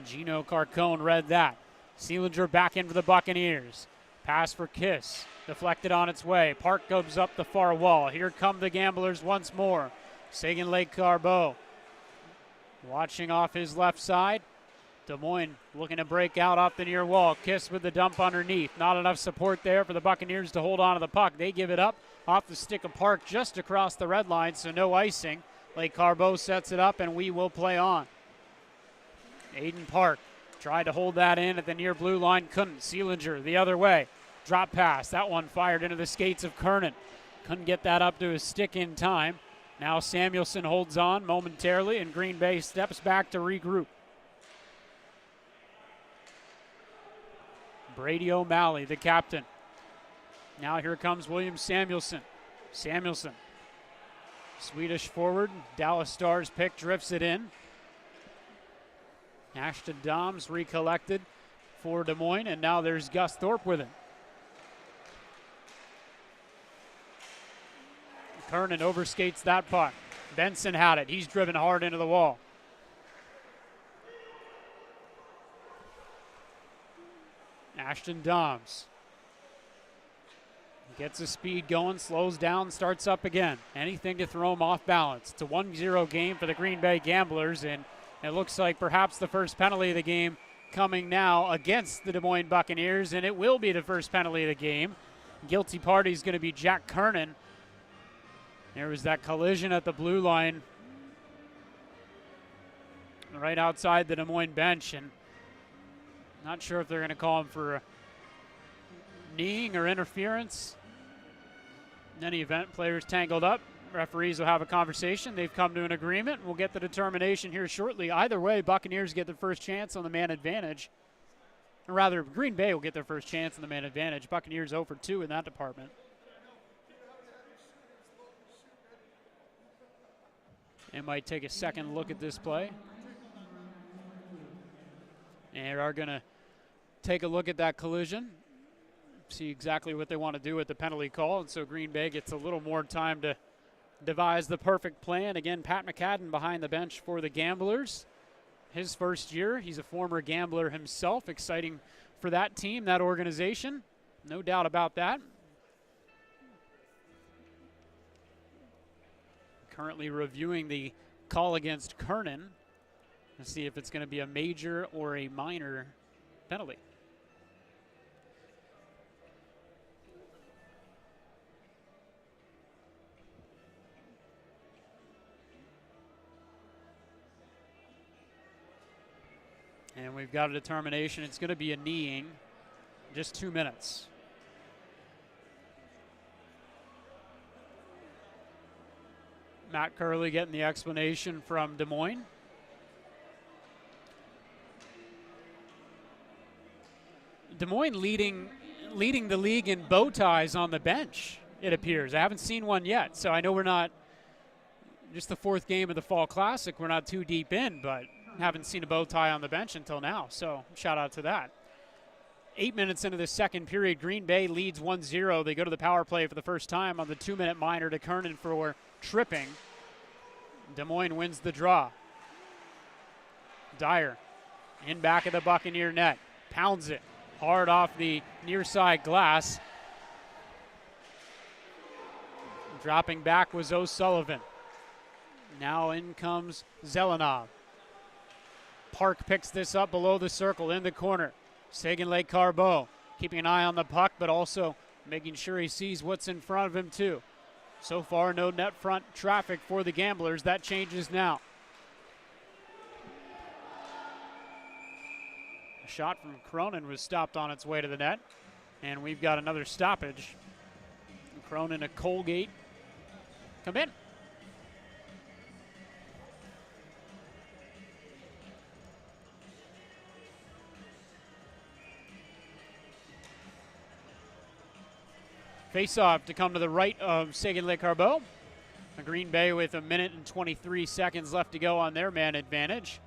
Gino Carcone read that. Seelinger back in for the Buccaneers. Pass for Kiss. Deflected on its way. Park goes up the far wall. Here come the Gamblers once more. Seguin LeCarbeau watching off his left side. Des Moines looking to break out off the near wall. Kiss with the dump underneath. Not enough support there for the Buccaneers to hold on to the puck. They give it up off the stick of Park just across the red line, so no icing. LeCarbeau sets it up, and we will play on. Aiden Park tried to hold that in at the near blue line. Couldn't. Seelinger the other way. Drop pass. That one fired into the skates of Kernan. Couldn't get that up to his stick in time. Now Samuelson holds on momentarily, and Green Bay steps back to regroup. Brady O'Malley, the captain. Now here comes William Samuelson. Samuelson, Swedish forward, Dallas Stars pick, drifts it in. Ashton Doms recollected for Des Moines, and now there's Gus Thorpe with him. Kernan overskates that puck. Benson had it. He's driven hard into the wall. Ashton Doms gets his speed going, slows down, starts up again. Anything to throw him off balance. It's a 1-0 game for the Green Bay Gamblers, and it looks like perhaps the first penalty of the game coming now against the Des Moines Buccaneers, and it will be the first penalty of the game. Guilty party is going to be Jack Kernan. There was that collision at the blue line right outside the Des Moines bench, and not sure if they're going to call him for kneeing or interference. In any event, players tangled up. Referees will have a conversation. They've come to an agreement. We'll get the determination here shortly. Either way, Buccaneers get their first chance on the man advantage. Or rather, Green Bay will get their first chance on the man advantage. Buccaneers 0 for 2 in that department. And might take a second look at this play. And they are going to take a look at that collision, see exactly what they want to do with the penalty call. And so Green Bay gets a little more time to devise the perfect plan. Again, Pat McCadden behind the bench for the Gamblers. His first year, he's a former Gambler himself. Exciting for that team, that organization. No doubt about that. Currently reviewing the call against Kernan to see if it's going to be a major or a minor penalty. And we've got a determination. It's going to be a kneeing. Just 2 minutes. Matt Curley getting the explanation from Des Moines. Des Moines leading the league in bow ties on the bench, it appears. I haven't seen one yet, so I know we're not, just the 4th game of the Fall Classic, we're not too deep in, but haven't seen a bow tie on the bench until now, so shout out to that. 8 minutes into the second period, Green Bay leads 1-0. They go to the power play for the first time on the 2-minute minor to Kernan for tripping. Des Moines wins the draw. Dyer in back of the Buccaneer net, pounds it hard off the near side glass. Dropping back was O'Sullivan. Now in comes Zelenov. Park picks this up below the circle in the corner. Sagan Lake Carbeau keeping an eye on the puck, but also making sure he sees what's in front of him too. So far, no net front traffic for the Gamblers. That changes now. A shot from Cronin was stopped on its way to the net, and we've got another stoppage. Cronin, a Colgate come in. Face-off to come to the right of Sagan Lake Carbeau. Green Bay with 1 minute and 23 seconds left to go on their man advantage.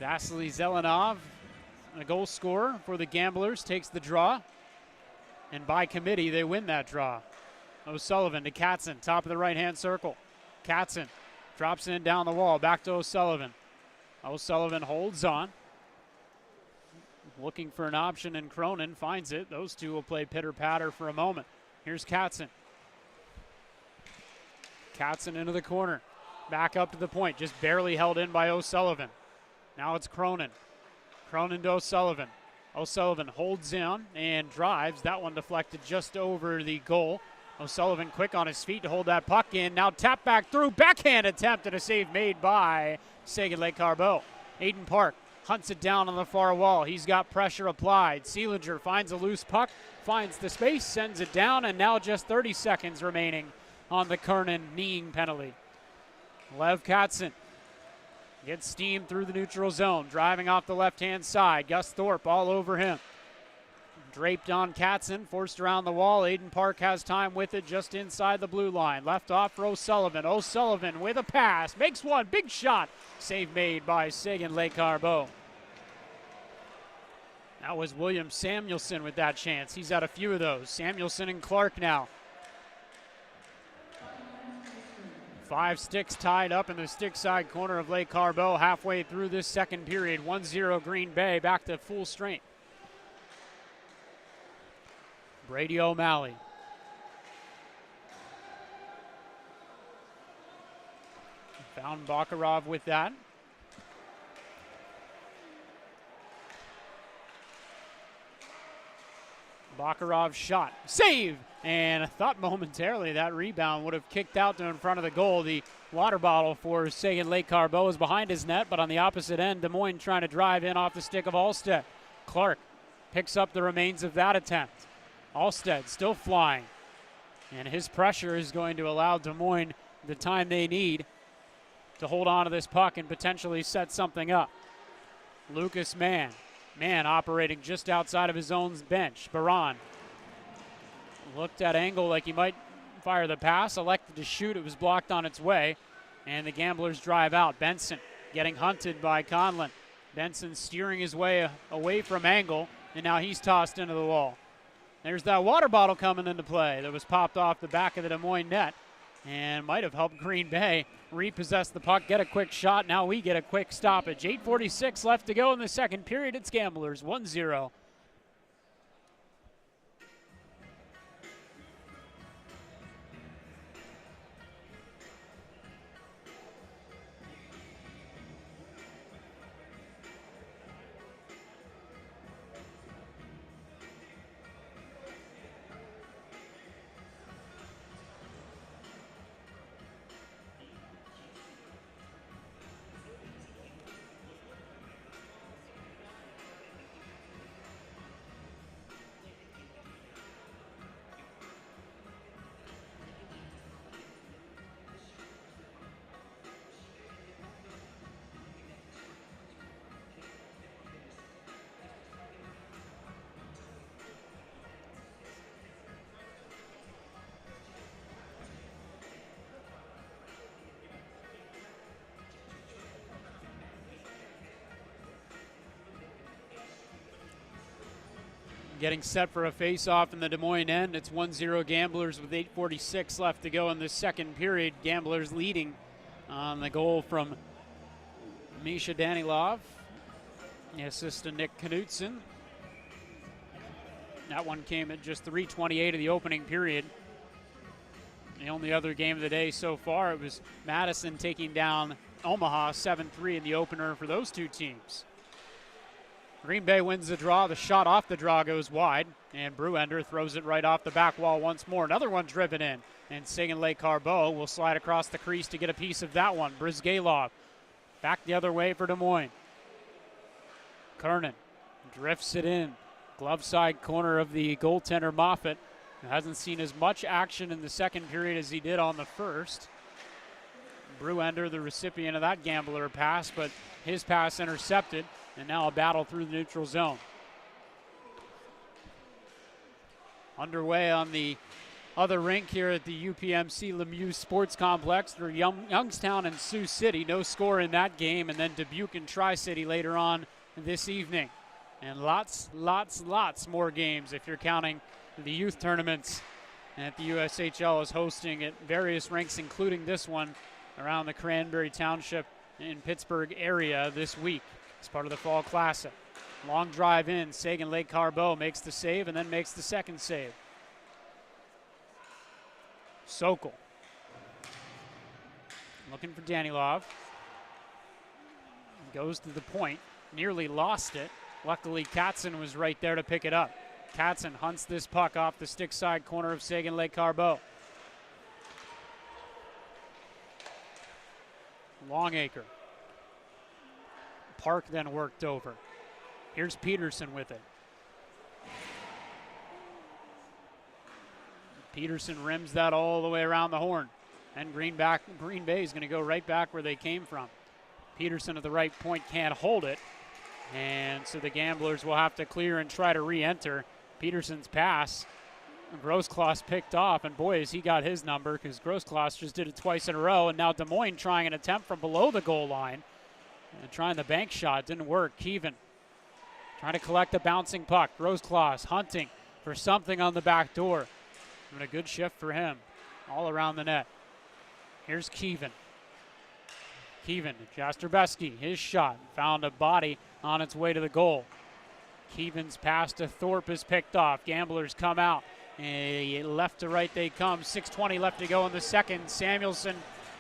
Vasily Zelenov, a goal scorer for the Gamblers, takes the draw. And by committee, they win that draw. O'Sullivan to Katzen, top of the right-hand circle. Katzen drops in down the wall, back to O'Sullivan. O'Sullivan holds on. Looking for an option, and Cronin finds it. Those two will play pitter-patter for a moment. Here's Katzen. Katzen into the corner. Back up to the point, just barely held in by O'Sullivan. Now it's Cronin. Cronin to O'Sullivan. O'Sullivan holds in and drives. That one deflected just over the goal. O'Sullivan quick on his feet to hold that puck in. Now tap back through. Backhand attempt and a save made by Sagan Lake Carbeau. Aiden Park hunts it down on the far wall. He's got pressure applied. Seelinger finds a loose puck, finds the space, sends it down, and now just 30 seconds remaining on the Kernan kneeing penalty. Lev Katzen gets steam through the neutral zone, driving off the left-hand side. Gus Thorpe all over him. Draped on Katzen, forced around the wall. Aiden Park has time with it just inside the blue line. Left off for O'Sullivan. O'Sullivan with a pass, makes one, big shot. Save made by Sagan Lake Carbeau. That was William Samuelson with that chance. He's had a few of those. Samuelson and Clark now. 5 sticks tied up in the stick side corner of Lake Carbeau halfway through this second period. 1-0 Green Bay, back to full strength. Brady O'Malley. Found Bakarov with that. Bakarov's shot. Save! And I thought momentarily that rebound would have kicked out to in front of the goal. The water bottle for Sagan Lake Carbo is behind his net, but on the opposite end, Des Moines trying to drive in off the stick of Alstead. Clark picks up the remains of that attempt. Alstead still flying, and his pressure is going to allow Des Moines the time they need to hold on to this puck and potentially set something up. Lucas Mann operating just outside of his own bench. Baran looked at angle like he might fire the pass, elected to shoot. It was blocked on its way, and the Gamblers drive out. Benson getting hunted by Conlon. Benson steering his way away from angle, and now he's tossed into the wall. There's that water bottle coming into play that was popped off the back of the Des Moines net and might have helped Green Bay repossess the puck, get a quick shot. Now we get a quick stoppage. 8:46 left to go in the second period. It's Gamblers 1-0. Getting set for a face-off in the Des Moines end. It's 1-0 Gamblers with 8:46 left to go in the second period. Gamblers leading on the goal from Misha Danilov, the assist to Nick Knutson. That one came at just 3:28 of the opening period. The only other game of the day so far, it was Madison taking down Omaha 7-3 in the opener for those two teams. Green Bay wins the draw. The shot off the draw goes wide, and Bruender throws it right off the back wall once more. Another one driven in, and Sagan Lake Carbo will slide across the crease to get a piece of that one. Brizgalov back the other way for Des Moines. Kernan drifts it in. Glove side corner of the goaltender Moffitt, who hasn't seen as much action in the second period as he did on the first. Bruender, the recipient of that Gambler pass, but his pass intercepted. And now a battle through the neutral zone. Underway on the other rink here at the UPMC Lemieux Sports Complex for Youngstown and Sioux City. No score in that game. And then Dubuque and Tri-City later on this evening. And lots more games if you're counting the youth tournaments that the USHL is hosting at various rinks, including this one around the Cranberry Township in Pittsburgh area this week. It's part of the Fall Classic. Long drive in. Sagan Lake Carbo makes the save and then makes the second save. Sokol looking for Danilov. Goes to the point. Nearly lost it. Luckily, Katzen was right there to pick it up. Katzen hunts this puck off the stick side corner of Sagan Lake Carbo. Longacre. Park then worked over. Here's Peterson with it. Peterson rims that all the way around the horn. And Green Bay is going to go right back where they came from. Peterson at the right point can't hold it. And so the Gamblers will have to clear and try to re-enter. Peterson's pass. Grosskloss picked off, and boy, has he got his number, because Grosskloss just did it twice in a row. And now Des Moines trying an attempt from below the goal line. And trying the bank shot, didn't work. Keevan trying to collect a bouncing puck. Grosskloss hunting for something on the back door. And a good shift for him all around the net. Here's Keevan. Jastrzebski, his shot, found a body on its way to the goal. Keevan's pass to Thorpe is picked off. Gamblers come out. And left to right they come. 6:20 left to go in the second. Samuelson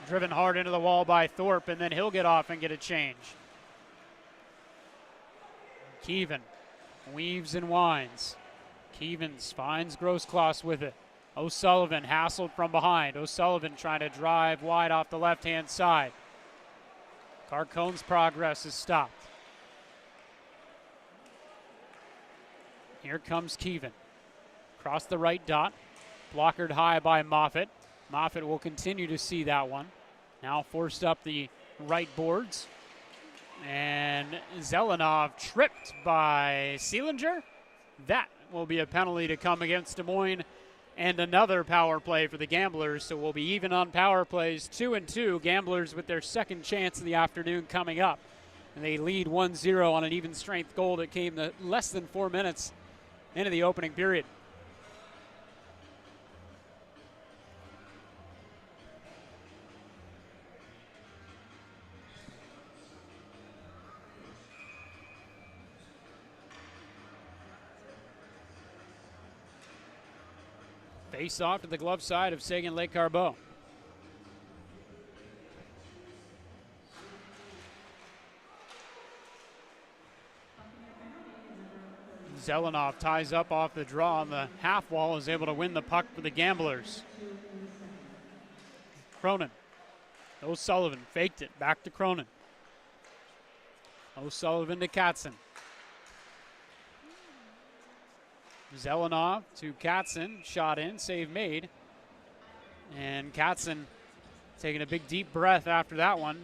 driven hard into the wall by Thorpe, and then he'll get off and get a change. Keevan weaves and winds. Keevan finds Grosskloss with it. O'Sullivan hassled from behind. O'Sullivan trying to drive wide off the left-hand side. Carcone's progress is stopped. Here comes Keevan. Across the right dot. Blockered high by Moffitt. Moffitt will continue to see that one. Now forced up the right boards. And Zelenov tripped by Seelinger. That will be a penalty to come against Des Moines, and another power play for the Gamblers. So we'll be even on power plays, 2-2. Gamblers with their second chance of the afternoon coming up. And they lead 1-0 on an even strength goal that came less than 4 minutes into the opening period. Face off to the glove side of Sagan Lake Carbeau. Zelenov ties up off the draw on the half wall, is able to win the puck for the Gamblers. Cronin. O'Sullivan faked it, back to Cronin. O'Sullivan to Katzen. Zelenov to Katzen, shot in, save made. And Katzen taking a big deep breath after that one.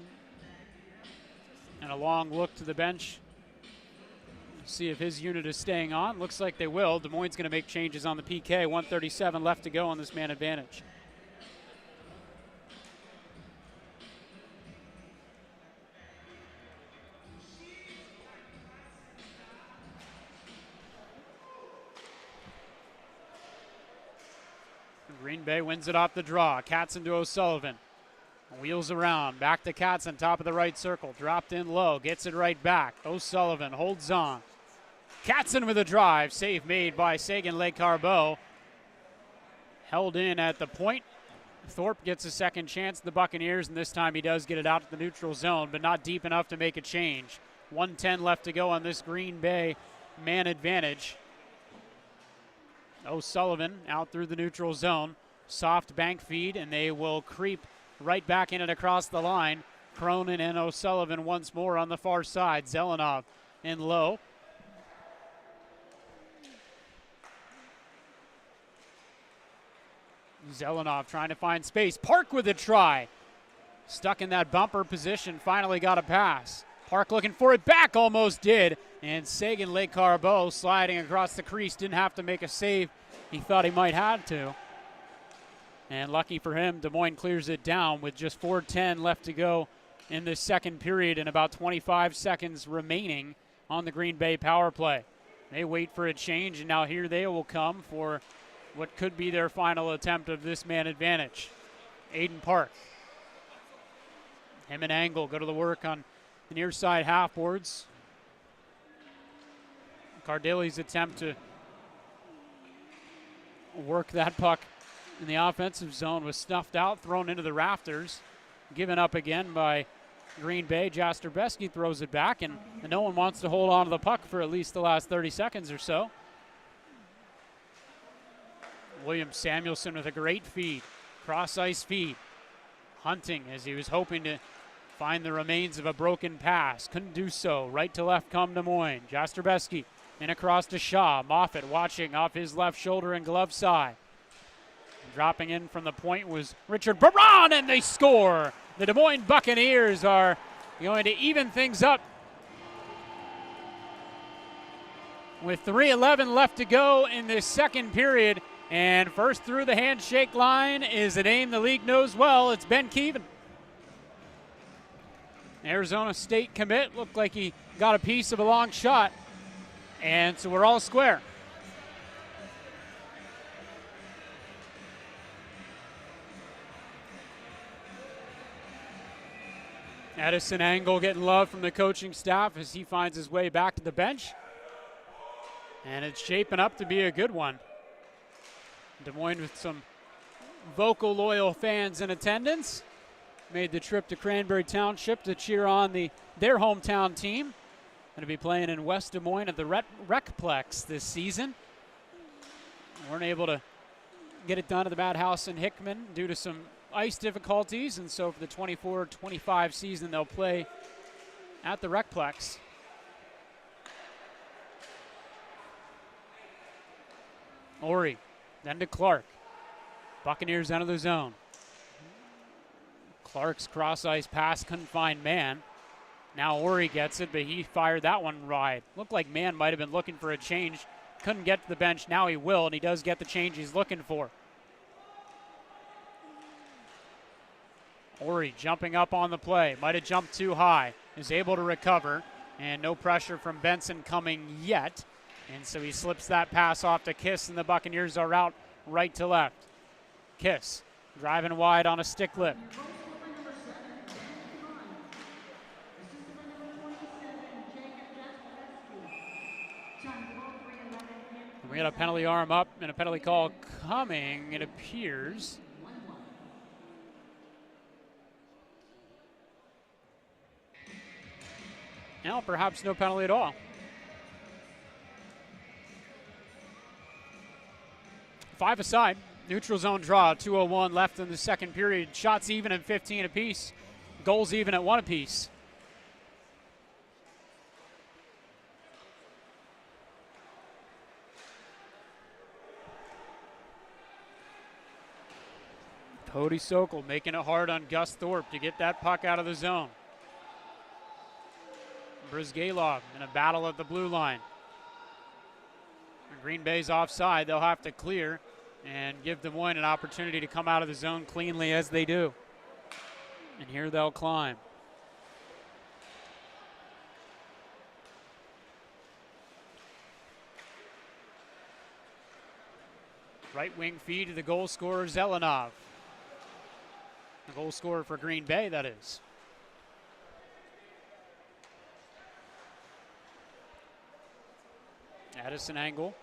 And a long look to the bench. See if his unit is staying on. Looks like they will. Des Moines going to make changes on the PK. 1:37 left to go on this man advantage. Green Bay wins it off the draw. Katzen to O'Sullivan. Wheels around. Back to Katzen, top of the right circle. Dropped in low. Gets it right back. O'Sullivan holds on. Katzen with a drive. Save made by Sagan Lake Carbeau. Held in at the point. Thorpe gets a second chance at the Buccaneers, and this time he does get it out to the neutral zone, but not deep enough to make a change. 1:10 left to go on this Green Bay man advantage. O'Sullivan out through the neutral zone. Soft bank feed, and they will creep right back in and across the line. Cronin and O'Sullivan once more on the far side. Zelenov in low. Zelenov trying to find space. Park with a try. Stuck in that bumper position, finally got a pass. Park looking for it back, almost did. And Sagan Lake Carbeau sliding across the crease, didn't have to make a save. He thought he might have to. And lucky for him, Des Moines clears it down with just 4:10 left to go in the second period and about 25 seconds remaining on the Green Bay power play. They wait for a change, and now here they will come for what could be their final attempt of this man advantage. Aiden Park. Him and Angle go to the work on the near side half boards. Cardilli's attempt to work that puck in the offensive zone was snuffed out, thrown into the rafters. Given up again by Green Bay. Jastrzebski throws it back, and no one wants to hold on to the puck for at least the last 30 seconds or so. William Samuelson with a great feed, cross-ice feed. Hunting as he was hoping to find the remains of a broken pass. Couldn't do so. Right to left come Des Moines. Jastrzebski in across to Shaw. Moffitt watching off his left shoulder and glove side. Dropping in from the point was Richard Barron, and they score. The Des Moines Buccaneers are going to even things up with 3:11 left to go in this second period. And first through the handshake line is a name the league knows well. It's Ben Keevan. Arizona State commit. Looked like he got a piece of a long shot. And so we're all square. Edison Angle getting love from the coaching staff as he finds his way back to the bench. And it's shaping up to be a good one. Des Moines with some vocal, loyal fans in attendance. Made the trip to Cranberry Township to cheer on their hometown team. Going to be playing in West Des Moines at the Recplex this season. Weren't able to get it done at the Madhouse in Hickman due to some ice difficulties, and so for the 24-25 season, they'll play at the Recplex. Ori, then to Clark. Buccaneers out of the zone. Clark's cross-ice pass couldn't find Mann. Now Ori gets it, but he fired that one wide. Looked like Mann might have been looking for a change. Couldn't get to the bench. Now he will, and he does get the change he's looking for. Ori jumping up on the play. Might have jumped too high. Is able to recover, and no pressure from Benson coming yet. And so he slips that pass off to Kiss, and the Buccaneers are out right to left. Kiss driving wide on a stick lip. We got a penalty arm up and a penalty call coming, it appears. Now perhaps no penalty at all. 5 aside, neutral zone draw, 2:01 left in the second period. Shots even at 15 apiece, goals even at 1 apiece. Cody Sokol making it hard on Gus Thorpe to get that puck out of the zone. Brizgalov in a battle at the blue line. Green Bay's offside. They'll have to clear and give Des Moines an opportunity to come out of the zone cleanly as they do. And here they'll climb. Right wing feed to the goal scorer, Zelenov. The goal scorer for Green Bay, that is. Addison Angle.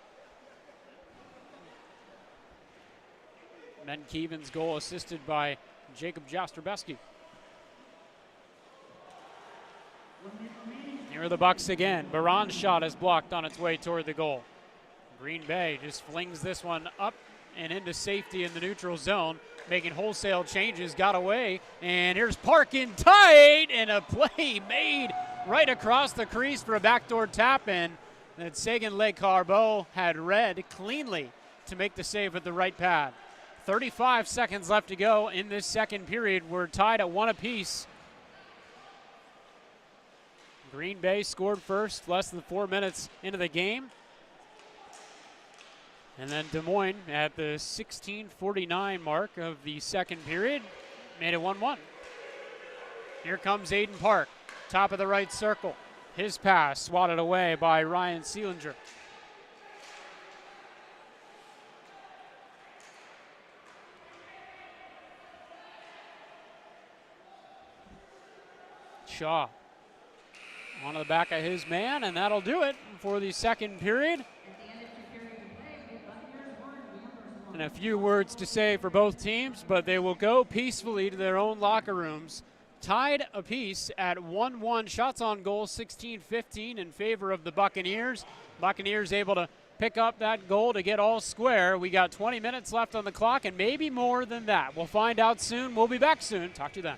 Menkeven's goal assisted by Jacob Jastrzebski. Here are the Bucks again. Baran's shot is blocked on its way toward the goal. Green Bay just flings this one up and into safety in the neutral zone, making wholesale changes, got away, and here's Parkin tight, and a play made right across the crease for a backdoor tap in that Sagan Lecarbo had read cleanly to make the save with the right pad. 35 seconds left to go in this second period. We're tied at 1 apiece. Green Bay scored first, less than 4 minutes into the game. And then Des Moines at the 16:49 mark of the second period made it 1-1. Here comes Aiden Park, top of the right circle. His pass swatted away by Ryan Seelinger. Shaw onto the back of his man, and that'll do it for the second period. And a few words to say for both teams, but they will go peacefully to their own locker rooms. Tied apiece at 1-1. Shots on goal 16-15 in favor of the Buccaneers. Buccaneers able to pick up that goal to get all square. We got 20 minutes left on the clock and maybe more than that. We'll find out soon. We'll be back soon. Talk to you then.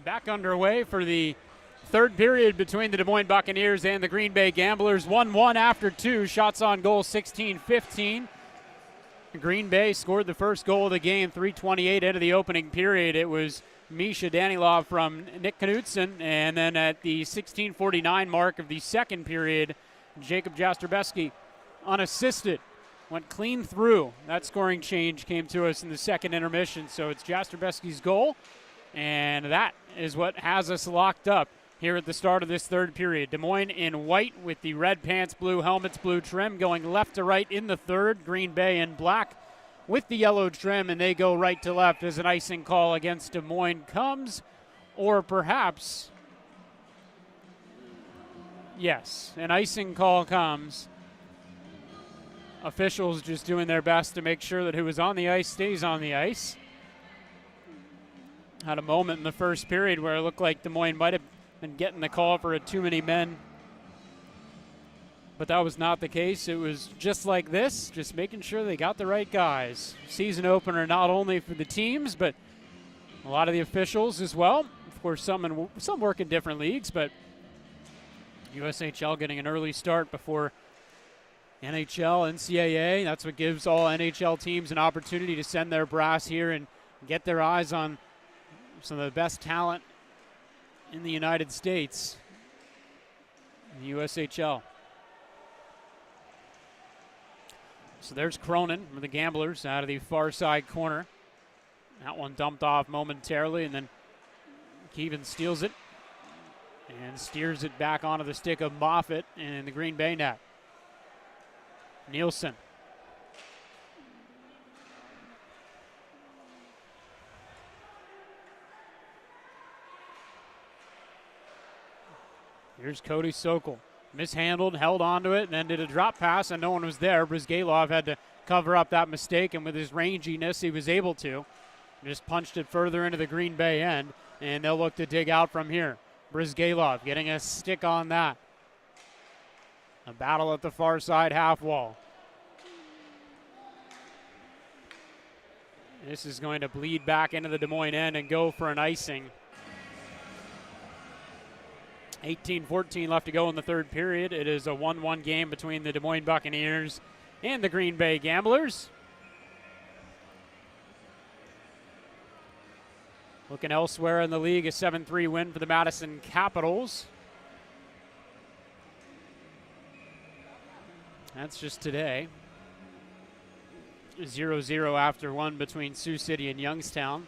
Back underway for the third period between the Des Moines Buccaneers and the Green Bay Gamblers. 1-1 after 2. Shots on goal 16-15. Green Bay scored the first goal of the game, 3:28 into the opening period. It was Misha Danilov from Nick Knutson, and then at the 16:49 mark of the second period, Jacob Jastrzebski, unassisted, went clean through. That scoring change came to us in the second intermission, so it's Jastrzebski's goal, and that is what has us locked up here at the start of this third period. Des Moines in white with the red pants, blue helmets, blue trim, going left to right in the third. Green Bay in black with the yellow trim, and they go right to left as an icing call against Des Moines comes, or perhaps, yes, an icing call comes. Officials just doing their best to make sure that who is on the ice stays on the ice. Had a moment in the first period where it looked like Des Moines might have been getting the call for a too many men, but that was not the case. It was just like this, just making sure they got the right guys. Season opener not only for the teams, but a lot of the officials as well. Of course, some work in different leagues, but USHL getting an early start before NHL, NCAA. That's what gives all NHL teams an opportunity to send their brass here and get their eyes on some of the best talent in the United States, in the USHL. So there's Cronin with the Gamblers out of the far side corner. That one dumped off momentarily, and then Keevan steals it and steers it back onto the stick of Moffitt in the Green Bay net. Nielsen. Here's Cody Sokol. Mishandled, held onto it, and then did a drop pass, and no one was there. Brizgalov had to cover up that mistake, and with his ranginess, he was able to. Just punched it further into the Green Bay end, and they'll look to dig out from here. Brizgalov getting a stick on that. A battle at the far side half wall. This is going to bleed back into the Des Moines end and go for an icing. 18-14 left to go in the third period. It is a 1-1 game between the Des Moines Buccaneers and the Green Bay Gamblers. Looking elsewhere in the league, a 7-3 win for the Madison Capitals. That's just today. 0-0 after one between Sioux City and Youngstown.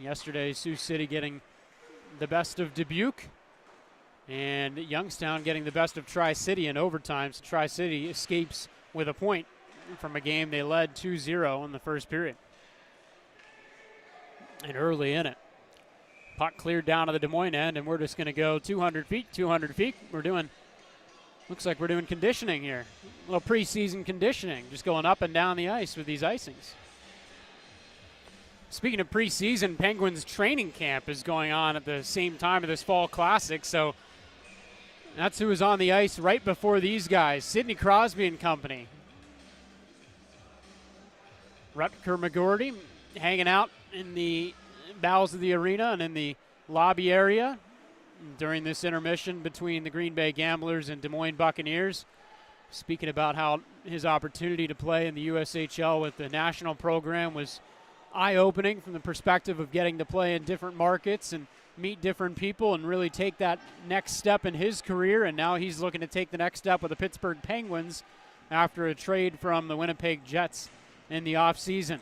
Yesterday, Sioux City getting the best of Dubuque, and Youngstown getting the best of Tri-City in overtime. So Tri-City escapes with a point from a game they led 2-0 in the first period. And early in it, puck cleared down to the Des Moines end, and we're just going to go 200 feet, 200 feet. Looks like we're doing conditioning here. A little preseason conditioning, just going up and down the ice with these icings. Speaking of preseason, Penguins training camp is going on at the same time of this fall classic, so that's who was on the ice right before these guys, Sidney Crosby and company. Rutger McGorty hanging out in the bowels of the arena and in the lobby area during this intermission between the Green Bay Gamblers and Des Moines Buccaneers, speaking about how his opportunity to play in the USHL with the national program was eye-opening from the perspective of getting to play in different markets and meet different people and really take that next step in his career. And now he's looking to take the next step with the Pittsburgh Penguins after a trade from the Winnipeg Jets in the offseason.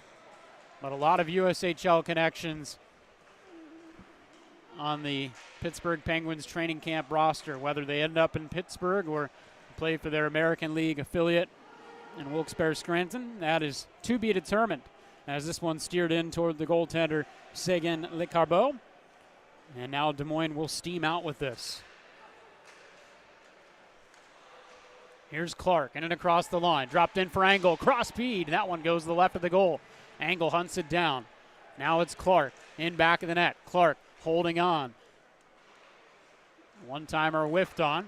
But a lot of USHL connections on the Pittsburgh Penguins training camp roster, whether they end up in Pittsburgh or play for their American League affiliate in Wilkes-Barre Scranton. That is to be determined, as this one steered in toward the goaltender Seguin Lecarbeau. And now Des Moines will steam out with this. Here's Clark, in and across the line. Dropped in for Angle, cross speed. That one goes to the left of the goal. Angle hunts it down. Now it's Clark, in back of the net. Clark holding on. One-timer whiffed on.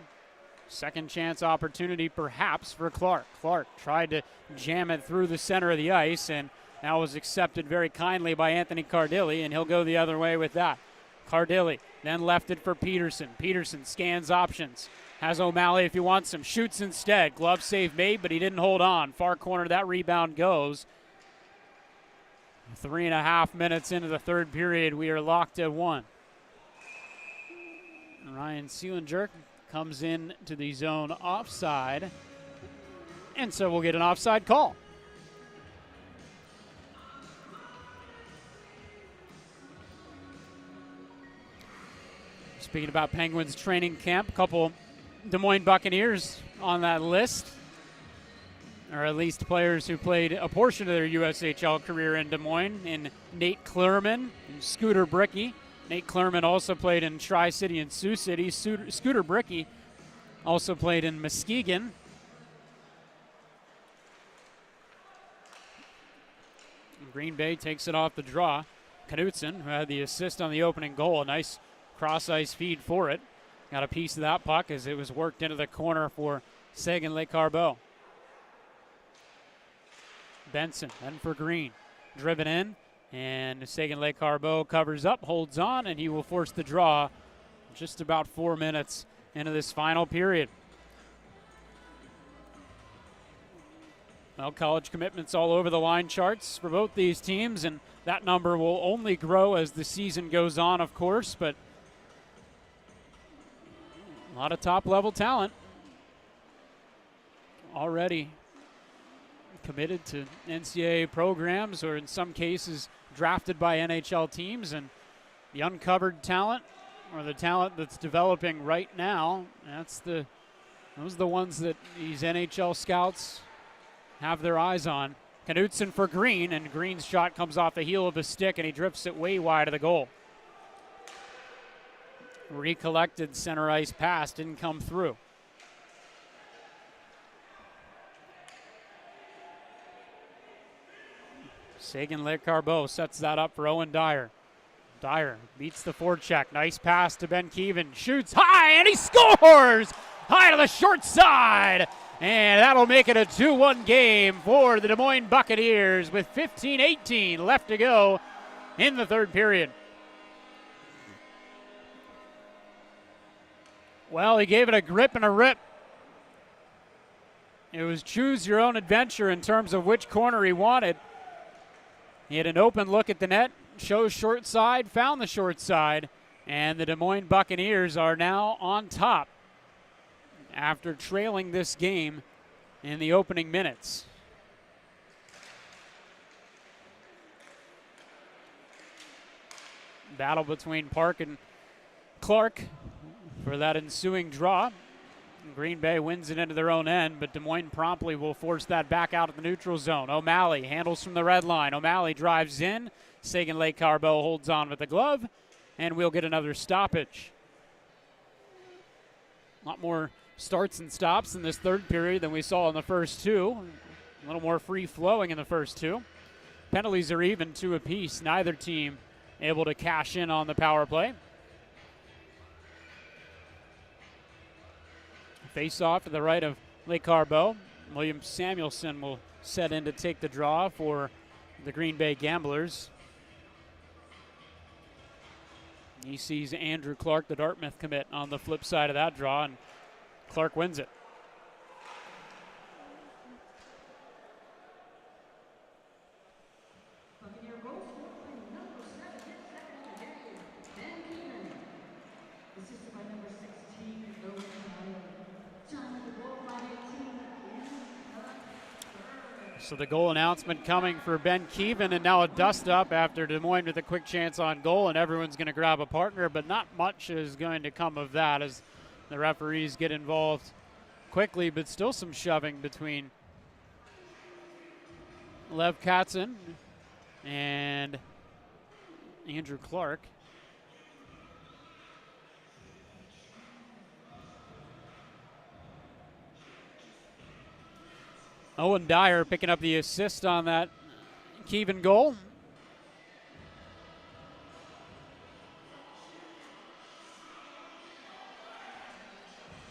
Second chance opportunity perhaps for Clark. Clark tried to jam it through the center of the ice, and That was accepted very kindly by Anthony Cardilli, and he'll go the other way with that. Cardilli then left it for Peterson. Peterson scans options. Has O'Malley if he wants him. Shoots instead. Glove save made, but he didn't hold on. Far corner, that rebound goes. 3.5 minutes into the third period, we are locked at 1. Ryan Seelinger comes in to the zone offside, and so we'll get an offside call. Speaking about Penguins training camp, a couple Des Moines Buccaneers on that list, or at least players who played a portion of their USHL career in Des Moines, in Nate Klurman and Scooter Bricky. Nate Klurman also played in Tri-City and Sioux City. Scooter Bricky also played in Muskegon. Green Bay takes it off the draw. Knutson, who had the assist on the opening goal, a nice cross-ice feed for it. Got a piece of that puck as it was worked into the corner for Seguin-Les-Carbeaux. Benson, then for Green. Driven in, and Seguin-Les-Carbeaux covers up, holds on, and he will force the draw just about 4 minutes into this final period. Well, college commitments all over the line charts for both these teams, and that number will only grow as the season goes on, of course, but a lot of top-level talent already committed to NCAA programs, or in some cases drafted by NHL teams, and the uncovered talent, or the talent that's developing right now, those are the ones that these NHL scouts have their eyes on. Knutson for Green, and Green's shot comes off the heel of his stick, and he drifts it way wide of the goal. Recollected center ice pass, didn't come through. Seguin-Les-Carbeaux sets that up for Owen Dyer. Dyer beats the forecheck. Nice pass to Ben Keevan. Shoots high, and he scores! High to the short side. And that'll make it a 2-1 game for the Des Moines Buccaneers with 15-18 left to go in the third period. Well, he gave it a grip and a rip. It was choose your own adventure in terms of which corner he wanted. He had an open look at the net, chose short side, found the short side, and the Des Moines Buccaneers are now on top after trailing this game in the opening minutes. Battle between Park and Clark for that ensuing draw. Green Bay wins it into their own end, but Des Moines promptly will force that back out of the neutral zone. O'Malley handles from the red line. O'Malley drives in. Seguin-Les-Carbeaux holds on with the glove, and we'll get another stoppage. A lot more starts and stops in this third period than we saw in the first two. A little more free-flowing in the first two. Penalties are even 2 apiece. Neither team able to cash in on the power play. Face-off to the right of Les-Carbeaux. William Samuelson will set in to take the draw for the Green Bay Gamblers. He sees Andrew Clark, the Dartmouth commit, on the flip side of that draw, and Clark wins it. So the goal announcement coming for Ben Keevan, and now a dust-up after Des Moines with a quick chance on goal, and everyone's going to grab a partner, but not much is going to come of that as the referees get involved quickly, but still some shoving between Lev Katzen and Andrew Clark. Owen Dyer picking up the assist on that Keevan goal.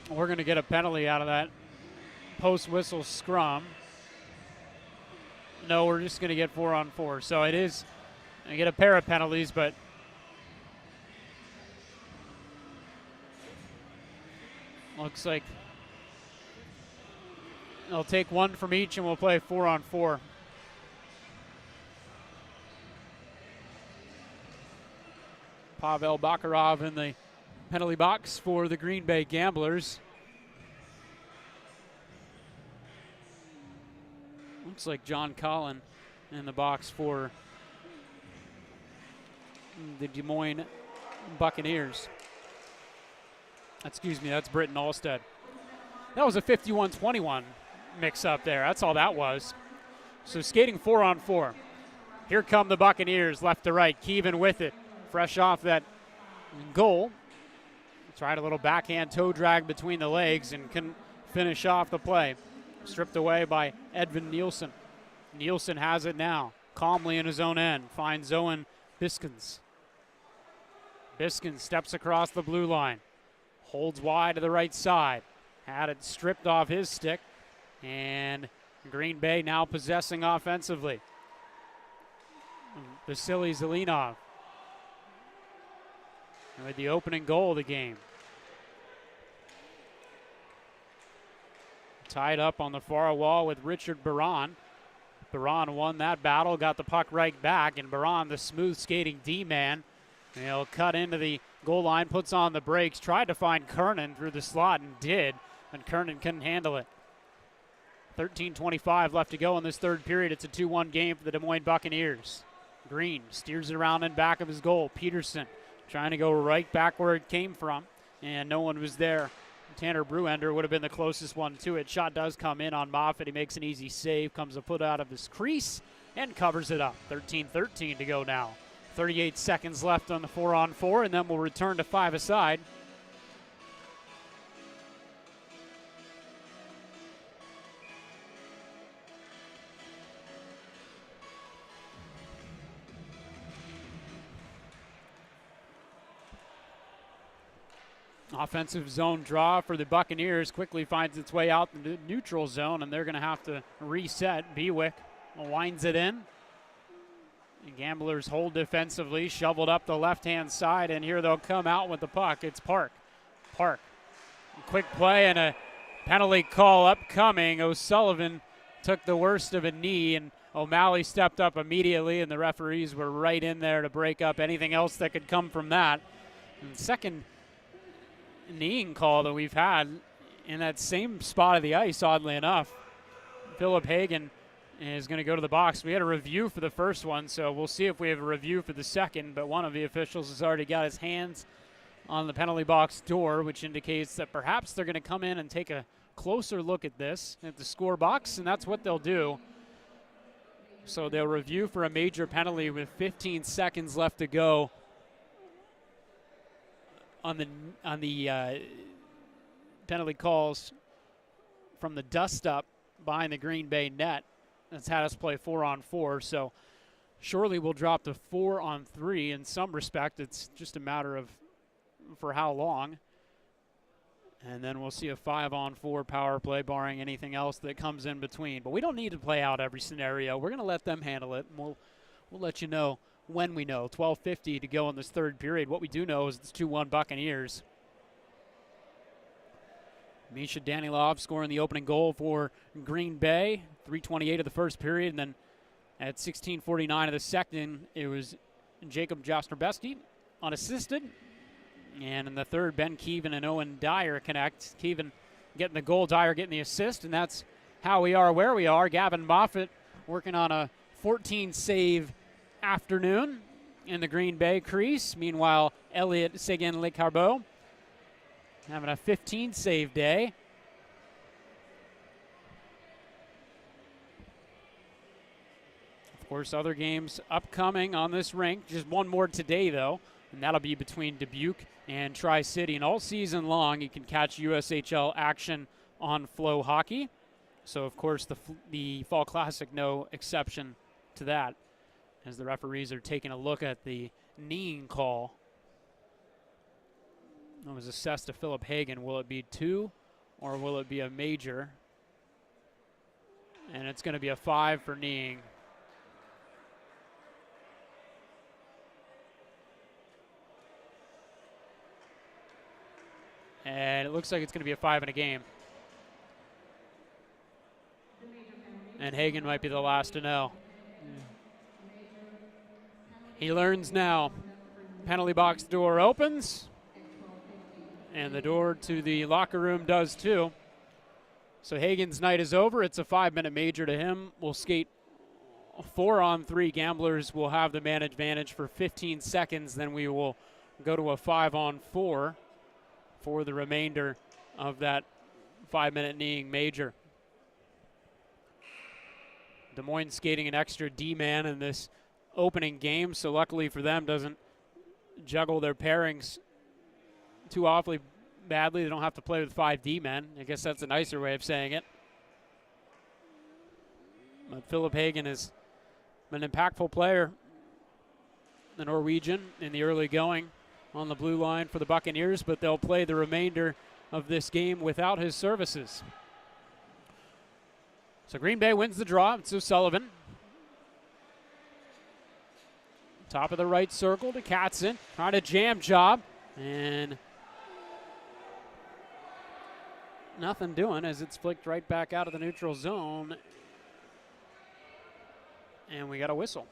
We're going to get a penalty out of that post-whistle scrum. No, we're just going to get 4-on-4. So it is, I get a pair of penalties, but looks like they'll take one from each and we'll play 4-on-4. Pavel Bakarov in the penalty box for the Green Bay Gamblers. Looks like John Collin in the box for the Des Moines Buccaneers. Excuse me, that's Britton Alstead. That was a 51-21 mix-up there. That's all that was. So skating 4-on-4. Here come the Buccaneers, left to right. Keevan with it, fresh off that goal. Tried a little backhand toe drag between the legs and couldn't finish off the play. Stripped away by Edvin Nielsen. Nielsen has it now, calmly in his own end. Finds Owen Biskins. Biskins steps across the blue line. Holds wide to the right side. Had it stripped off his stick. And Green Bay now possessing offensively. Vasily Zelinov with the opening goal of the game. Tied up on the far wall with Richard Baran. Baran won that battle, got the puck right back, and Baran, the smooth skating D-man, he'll cut into the goal line, puts on the brakes, tried to find Kernan through the slot and did, and Kernan couldn't handle it. 13:25 left to go in this third period. It's a 2-1 game for the Des Moines Buccaneers. Green steers it around in back of his goal. Peterson trying to go right back where it came from, and no one was there. Tanner Bruender would have been the closest one to it. Shot does come in on Moffitt. He makes an easy save, comes a foot out of his crease, and covers it up. 13-13 to go now. 38 seconds left on the 4-on-4, and then we'll return to 5-a-side. Offensive zone draw for the Buccaneers quickly finds its way out the neutral zone, and they're going to have to reset. Bewick winds it in. The Gamblers hold defensively, shoveled up the left-hand side, and here they'll come out with the puck. It's Park. Park. Quick play and a penalty call upcoming. O'Sullivan took the worst of a knee, and O'Malley stepped up immediately, and the referees were right in there to break up anything else that could come from that. And second kneeing call that we've had in that same spot of the ice, oddly enough. Philip Hagan is going to go to the box. We had a review for the first one, so we'll see if we have a review for the second, but one of the officials has already got his hands on the penalty box door, which indicates that perhaps they're going to come in and take a closer look at this at the score box, and that's what they'll do. So they'll review for a major penalty with 15 seconds left to go on the penalty calls from the dust-up behind the Green Bay net. That's had us play 4-on-4, so surely we'll drop to 4-on-3. In some respect, it's just a matter of for how long. And then we'll see a 5-on-4 power play, barring anything else that comes in between. But we don't need to play out every scenario. We're going to let them handle it, and we'll let you know when we know. 12:50 to go in this third period. What we do know is it's 2-1 Buccaneers. Misha Danilov scoring the opening goal for Green Bay. 3:28 of the first period, and then at 16:49 of the second, it was Jacob Jastrzębski unassisted. And in the third, Ben Keevan and Owen Dyer connect. Keevan getting the goal, Dyer getting the assist, and that's how we are where we are. Gavin Moffitt working on a 14-save afternoon in the Green Bay crease. Meanwhile, Elliot Seguin-Lecarbeau having a 15-save day. Of course, other games upcoming on this rink. Just one more today, though, and that'll be between Dubuque and Tri-City. And all season long, you can catch USHL action on FloHockey. So, of course, the Fall Classic, no exception to that, as the referees are taking a look at the kneeing call that was assessed to Philip Hagan. Will it be 2 or will it be a major? And it's going to be a 5 for kneeing. And it looks like it's going to be a 5 in a game. And Hagen might be the last to know. He learns now. Penalty box door opens. And the door to the locker room does too. So Hagen's night is over. It's a 5-minute major to him. We'll skate 4-on-3. Gamblers will have the man advantage for 15 seconds. Then we will go to a 5-on-4 for the remainder of that 5-minute kneeing major. Des Moines skating an extra D-man in this opening game, so luckily for them doesn't juggle their pairings too awfully badly. They don't have to play with 5 D-men. I guess that's a nicer way of saying it. But Philip Hagen is an impactful player, the Norwegian, in the early going on the blue line for the Buccaneers, but they'll play the remainder of this game without his services. So Green Bay wins the draw. It's O'Sullivan. Top of the right circle to Katzen. Trying to jam job. And nothing doing as it's flicked right back out of the neutral zone. And we got a whistle.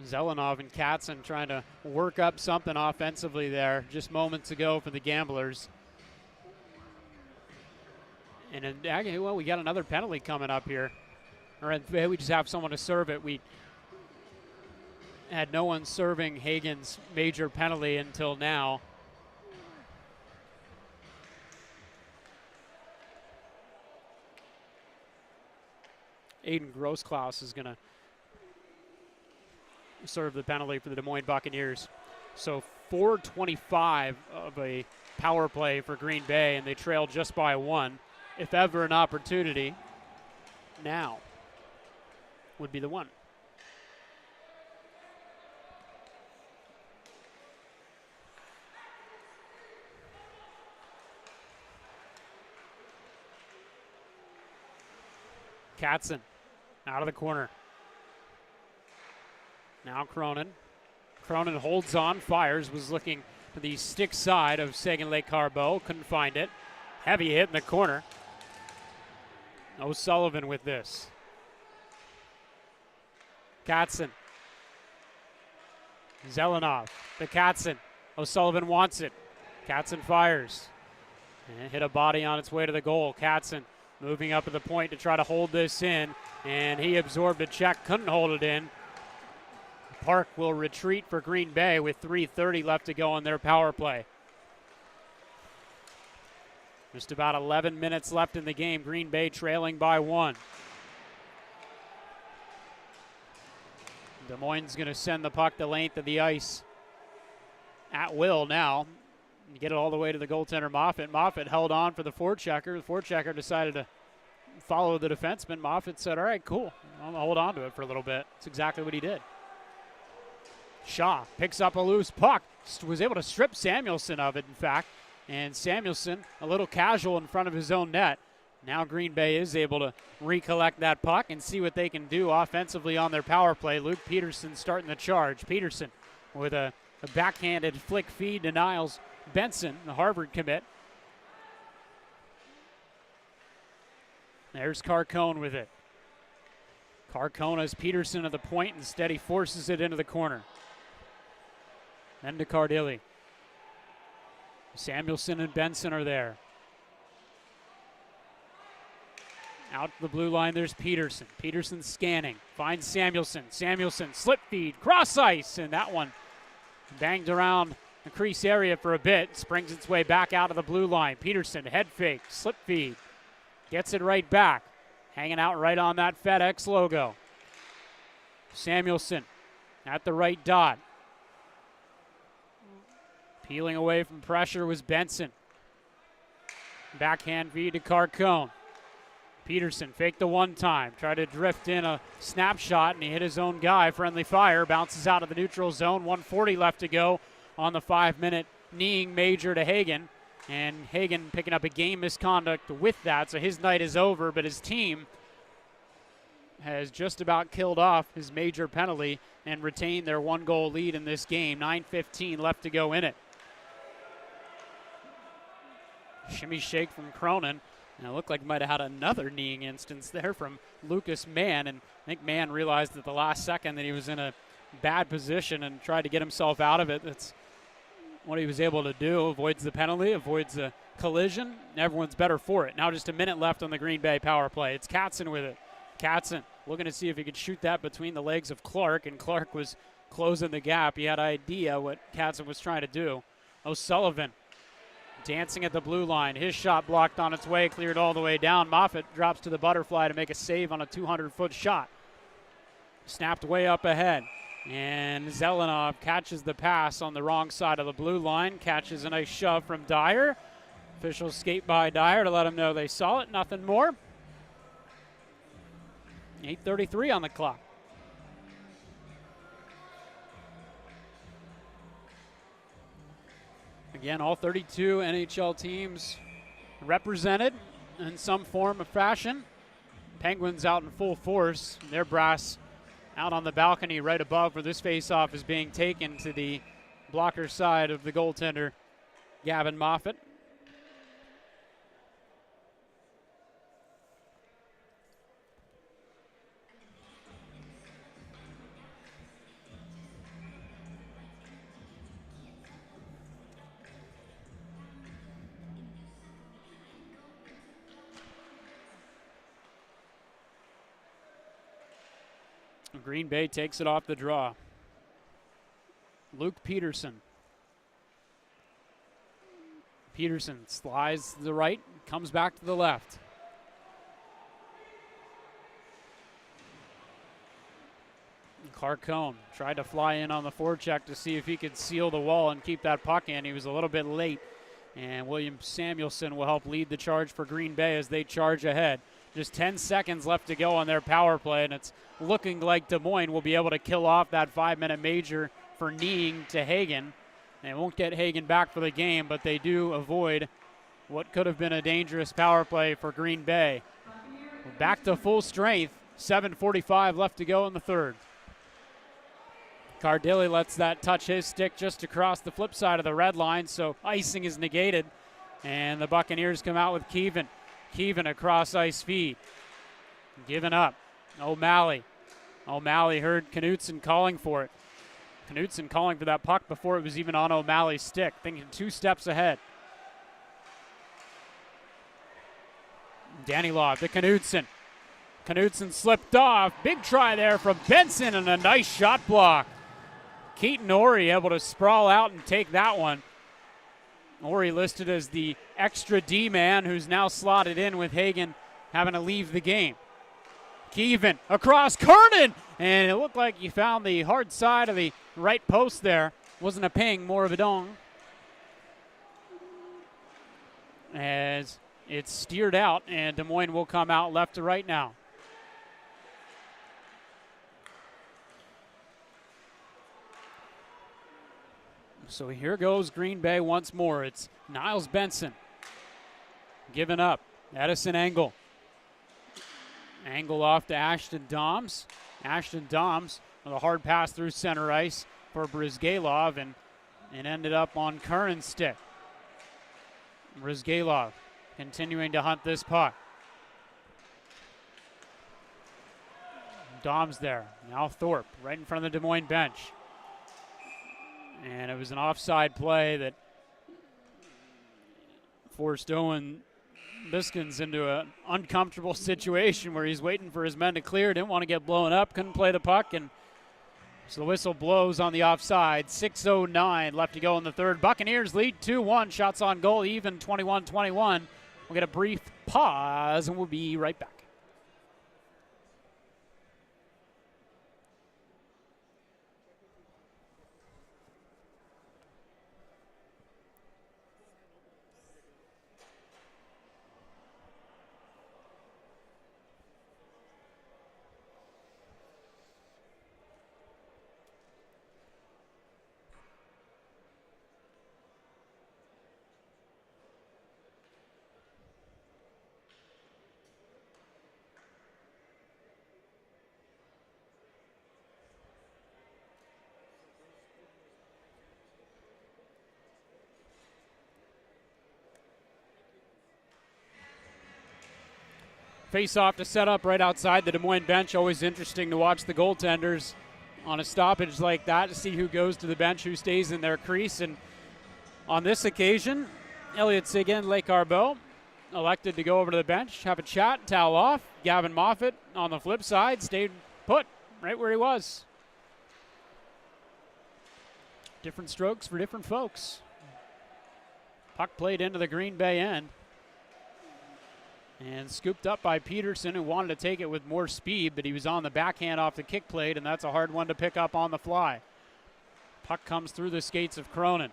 Zelenov and Katzen trying to work up something offensively there just moments ago for the Gamblers. And well, we got another penalty coming up here. Or we just have someone to serve it. We had no one serving Hagen's major penalty until now. Aiden Grossklaus is going to serve the penalty for the Des Moines Buccaneers. So 4:25 of a power play for Green Bay, and they trail just by 1. If ever an opportunity, now would be the one. Katzen out of the corner. Now Cronin. Cronin holds on, fires, was looking to the stick side of Sagan Lake Carbo, couldn't find it. Heavy hit in the corner. O'Sullivan with this. Katzen. Zelenov to Katzen. O'Sullivan wants it. Katzen fires. And hit a body on its way to the goal. Katzen moving up to the point to try to hold this in. And he absorbed a check, couldn't hold it in. Park will retreat for Green Bay with 3:30 left to go on their power play. Just about 11 minutes left in the game. Green Bay trailing by 1. Des Moines going to send the puck the length of the ice at will now. You get it all the way to the goaltender Moffitt. Moffitt held on for the forechecker. The forechecker decided to follow the defenseman. Moffitt said, all right, cool. I'm going to hold on to it for a little bit. That's exactly what he did. Shaw picks up a loose puck. Was able to strip Samuelson of it, in fact. And Samuelson, a little casual in front of his own net. Now Green Bay is able to recollect that puck and see what they can do offensively on their power play. Luke Peterson starting the charge. Peterson with a backhanded flick feed to Niles Benson, the Harvard commit. There's Carcone with it. Carcone has Peterson at the point. Instead, he forces it into the corner. Then to Cardilli. Samuelson and Benson are there. Out to the blue line, there's Peterson. Peterson scanning, finds Samuelson. Samuelson, slip feed, cross ice, and that one banged around the crease area for a bit. Springs its way back out of the blue line. Peterson, head fake, slip feed, gets it right back. Hanging out right on that FedEx logo. Samuelson at the right dot. Peeling away from pressure was Benson. Backhand feed to Carcone. Peterson faked the one time, tried to drift in a snapshot, and he hit his own guy. Friendly fire, bounces out of the neutral zone. 1:40 left to go on the 5-minute kneeing major to Hagen. And Hagen picking up a game misconduct with that, so his night is over, but his team has just about killed off his major penalty and retained their 1-goal lead in this game. 9:15 left to go in it. Shimmy shake from Cronin. And it looked like he might have had another kneeing instance there from Lucas Mann. And I think Mann realized at the last second that he was in a bad position and tried to get himself out of it. That's what he was able to do. Avoids the penalty, avoids the collision. Everyone's better for it. Now just a minute left on the Green Bay power play. It's Katzen with it. Katzen looking to see if he could shoot that between the legs of Clark, and Clark was closing the gap. He had an idea what Katzen was trying to do. O'Sullivan dancing at the blue line. His shot blocked on its way, cleared all the way down. Moffitt drops to the butterfly to make a save on a 200-foot shot. Snapped way up ahead. And Zelenov catches the pass on the wrong side of the blue line. Catches a nice shove from Dyer. Officials skate by Dyer to let him know they saw it. Nothing more. 8:33 on the clock. Again, all 32 NHL teams represented in some form or fashion. Penguins out in full force. Their brass out on the balcony right above where this faceoff is being taken to the blocker side of the goaltender, Gavin Moffitt. Green Bay takes it off the draw. Luke Peterson. Peterson slides to the right, comes back to the left. Carcone tried to fly in on the forecheck to see if he could seal the wall and keep that puck in. He was a little bit late, and William Samuelson will help lead the charge for Green Bay as they charge ahead. Just 10 seconds left to go on their power play, and it's looking like Des Moines will be able to kill off that 5-minute major for kneeing to Hagen. They won't get Hagen back for the game, but they do avoid what could have been a dangerous power play for Green Bay. We're back to full strength, 7:45 left to go in the third. Cardilli lets that touch his stick just across the flip side of the red line, so icing is negated, and the Buccaneers come out with Keevan. Keevan across ice feed. Giving up. O'Malley. O'Malley heard Knutson calling for it. Knutson calling for that puck before it was even on O'Malley's stick, thinking 2 steps ahead. Danilov to Knutson. Knutson slipped off. Big try there from Benson and a nice shot block. Keaton Ory able to sprawl out and take that one. Ory listed as the extra D-man who's now slotted in with Hagen having to leave the game. Keevan across Kernan, and it looked like you found the hard side of the right post there. Wasn't a ping, more of a dong. As it's steered out, and Des Moines will come out left to right now. So here goes Green Bay once more. It's Niles Benson giving up. Edison Engel. Engel off to Ashton Doms. Ashton Doms with a hard pass through center ice for Brizgalov, and it ended up on Curran's stick. Brizgalov continuing to hunt this puck. Doms there. Now Thorpe right in front of the Des Moines bench. And it was an offside play that forced Owen Biskins into an uncomfortable situation where he's waiting for his men to clear. Didn't want to get blown up, couldn't play the puck, and so the whistle blows on the offside. 6:09 left to go in the third. Buccaneers lead 2-1. Shots on goal, even 21-21. We'll get a brief pause, and we'll be right back. Face off to set up right outside the Des Moines bench. Always interesting to watch the goaltenders on a stoppage like that to see who goes to the bench, who stays in their crease. And on this occasion, Elliot Seguin, Lake Arbeau elected to go over to the bench, have a chat, towel off. Gavin Moffat on the flip side stayed put right where he was. Different strokes for different folks. Puck played into the Green Bay end and scooped up by Peterson, who wanted to take it with more speed, but he was on the backhand off the kick plate, and that's a hard one to pick up on the fly. Puck comes through the skates of Cronin.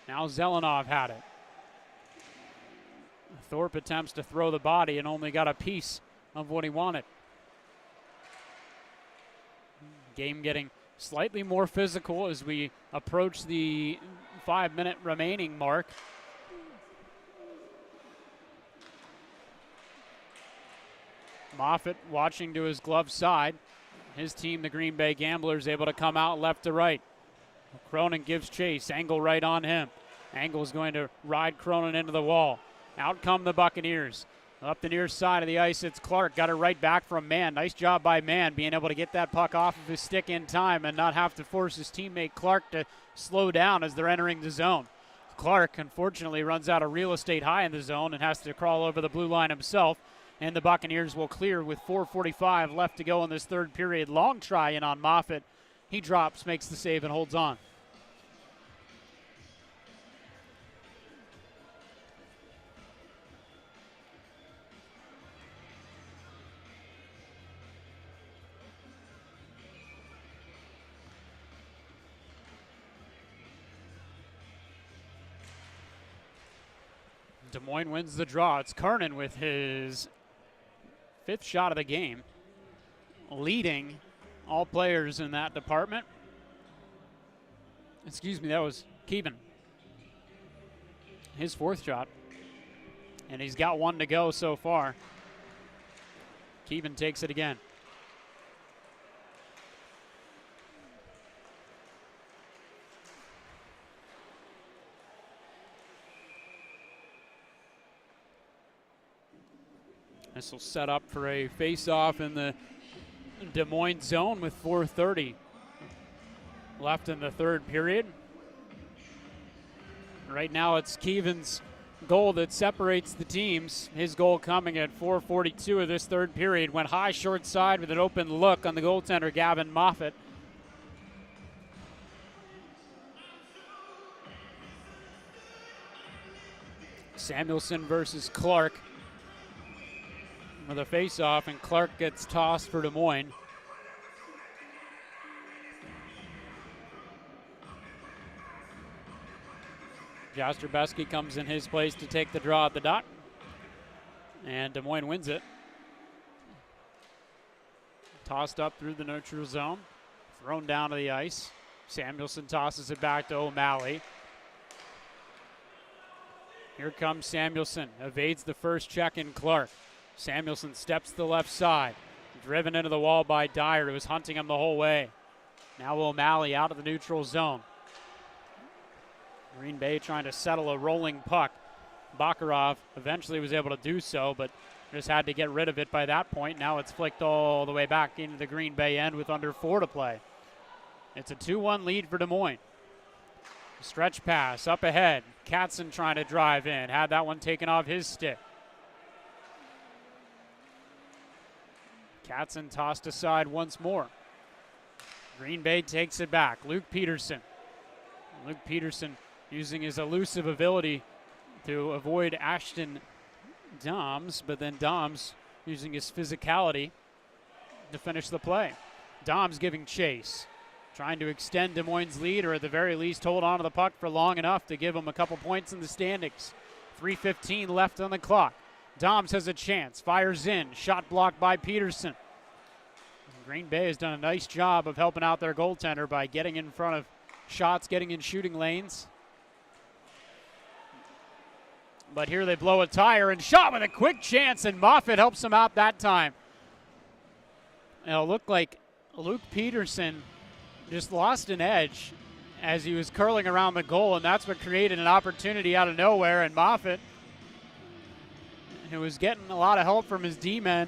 Now Zelenov had it. Thorpe attempts to throw the body and only got a piece of what he wanted. Game getting slightly more physical as we approach the 5-minute remaining mark. Moffat watching to his glove side. His team, the Green Bay Gamblers, able to come out left to right. Cronin gives chase. Angle right on him. Angle is going to ride Cronin into the wall. Out come the Buccaneers. Up the near side of the ice, it's Clark. Got it right back from Mann. Nice job by Mann being able to get that puck off of his stick in time and not have to force his teammate Clark to slow down as they're entering the zone. Clark, unfortunately, runs out of real estate high in the zone and has to crawl over the blue line himself. And the Buccaneers will clear with 4:45 left to go in this third period. Long try in on Moffat. He drops, makes the save, and holds on. Des Moines wins the draw. It's Kernan with his 5th shot of the game, leading all players in that department. Excuse me, that was Keevan. His 4th shot, and he's got 1 to go so far. Keevan takes it again. This will set up for a face-off in the Des Moines zone with 4:30 left in the third period. Right now it's Keevan's goal that separates the teams. His goal coming at 4:42 of this third period. Went high short side with an open look on the goaltender, Gavin Moffat. Samuelson versus Clark with a face-off, and Clark gets tossed for Des Moines. Jastrzębski comes in his place to take the draw at the dot, and Des Moines wins it. Tossed up through the neutral zone, thrown down to the ice. Samuelson tosses it back to O'Malley. Here comes Samuelson, evades the first check in Clark. Samuelson steps to the left side, driven into the wall by Dyer, who was hunting him the whole way. Now O'Malley out of the neutral zone. Green Bay trying to settle a rolling puck. Bakarov eventually was able to do so, but just had to get rid of it by that point. Now it's flicked all the way back into the Green Bay end with under 4 to play. It's a 2-1 lead for Des Moines. Stretch pass up ahead. Katzen trying to drive in. Had that one taken off his stick. Katzen tossed aside once more. Green Bay takes it back. Luke Peterson. Luke Peterson using his elusive ability to avoid Ashton Doms, but then Doms using his physicality to finish the play. Doms giving chase, trying to extend Des Moines' lead, or at the very least hold on to the puck for long enough to give them a couple points in the standings. 3:15 left on the clock. Doms has a chance, fires in, shot blocked by Peterson. Green Bay has done a nice job of helping out their goaltender by getting in front of shots, getting in shooting lanes. But here they blow a tire and shot with a quick chance, and Moffat helps him out that time. It'll look like Luke Peterson just lost an edge as he was curling around the goal, and that's what created an opportunity out of nowhere. And Moffat, who was getting a lot of help from his D-men,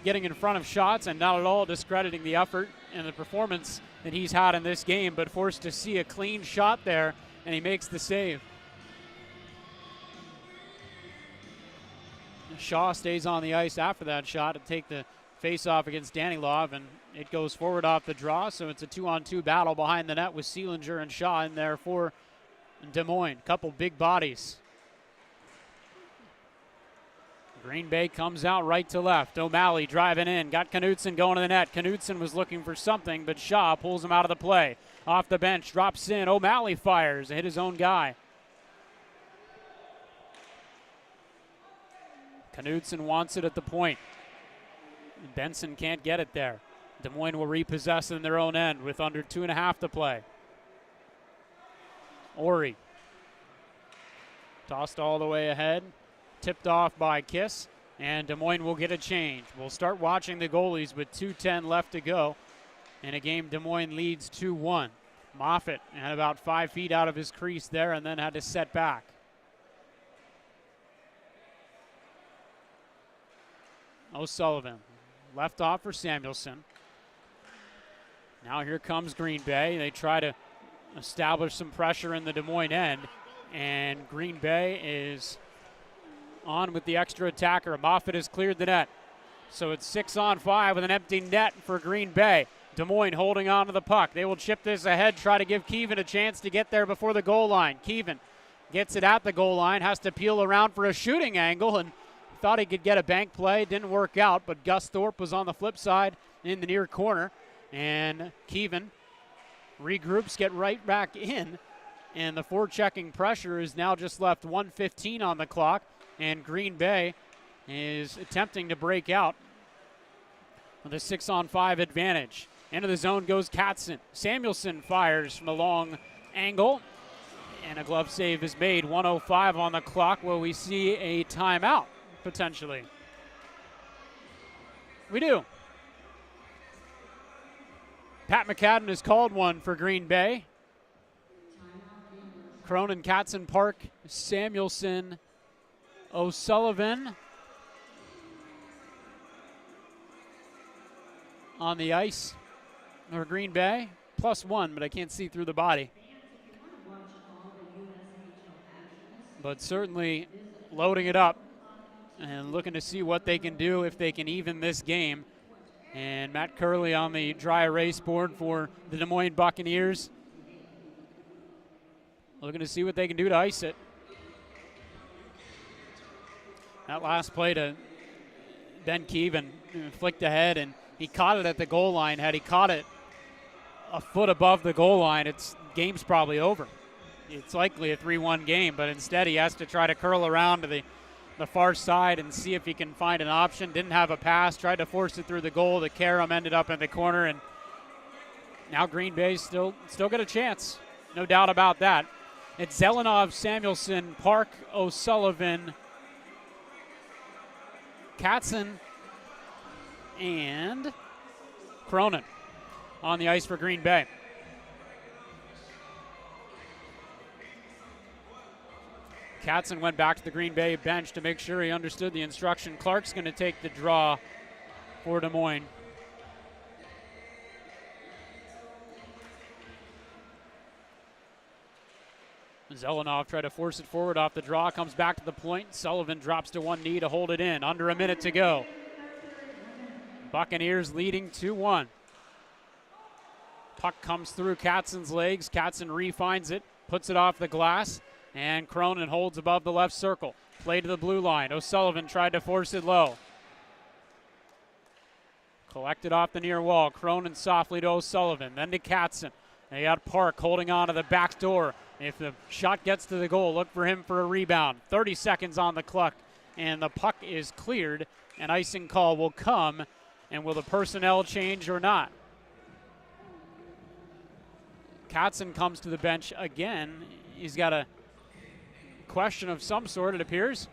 getting in front of shots and not at all discrediting the effort and the performance that he's had in this game, but forced to see a clean shot there, and he makes the save. Shaw stays on the ice after that shot to take the face-off against Danilov, and it goes forward off the draw, so it's a 2-on-2 battle behind the net with Seelinger and Shaw in there for Des Moines. Couple big bodies. Green Bay comes out right to left. O'Malley driving in. Got Knutson going to the net. Knutson was looking for something, but Shaw pulls him out of the play. Off the bench, drops in. O'Malley fires. Hit his own guy. Knutson wants it at the point. Benson can't get it there. Des Moines will repossess in their own end with under 2.5 to play. Ori. Tossed all the way ahead. Tipped off by Kiss. And Des Moines will get a change. We'll start watching the goalies with 2:10 left to go. In a game Des Moines leads 2-1. Moffitt had about 5 feet out of his crease there and then had to set back. O'Sullivan. Left off for Samuelson. Now here comes Green Bay. They try to establish some pressure in the Des Moines end. And Green Bay is on with the extra attacker. Moffitt has cleared the net. So it's 6-on-5 with an empty net for Green Bay. Des Moines holding on to the puck. They will chip this ahead, try to give Keevan a chance to get there before the goal line. Keevan gets it at the goal line, has to peel around for a shooting angle, and thought he could get a bank play. Didn't work out, but Gus Thorpe was on the flip side in the near corner. And Keevan regroups, get right back in. And the forechecking pressure is now just left 1:15 on the clock. And Green Bay is attempting to break out with a 6-on-5 advantage. Into the zone goes Katzen. Samuelson fires from a long angle. And a glove save is made. 1:05 on the clock. Will we see a timeout? Potentially. We do. Pat McCadden has called one for Green Bay. Cronin, Katzen, Park, Samuelson, O'Sullivan on the ice for Green Bay. +1, but I can't see through the body. But certainly loading it up and looking to see what they can do if they can even this game. And Matt Curley on the dry erase board for the Des Moines Buccaneers. Looking to see what they can do to ice it. That last play to Ben Keevan flicked ahead, and he caught it at the goal line. Had he caught it a foot above the goal line, game's probably over. It's likely a 3-1 game, but instead he has to try to curl around to the far side and see if he can find an option. Didn't have a pass, tried to force it through the goal. The Karam ended up in the corner, and now Green Bay's still got a chance. No doubt about that. It's Zelenov, Samuelson, Park, O'Sullivan, Katzen, and Cronin on the ice for Green Bay. Katzen went back to the Green Bay bench to make sure he understood the instruction. Clark's going to take the draw for Des Moines. Zelenov tried to force it forward off the draw, comes back to the point. Sullivan drops to one knee to hold it in. Under a minute to go. Buccaneers leading 2-1. Puck comes through Katzen's legs. Katzen refines it, puts it off the glass, and Cronin holds above the left circle. Play to the blue line. O'Sullivan tried to force it low. Collected off the near wall. Cronin softly to O'Sullivan, then to Katzen. They got Park holding on to the back door. If the shot gets to the goal, look for him for a rebound. 30 seconds on the clock, and the puck is cleared. An icing call will come, and will the personnel change or not? Katzen comes to the bench again. He's got a question of some sort, it appears.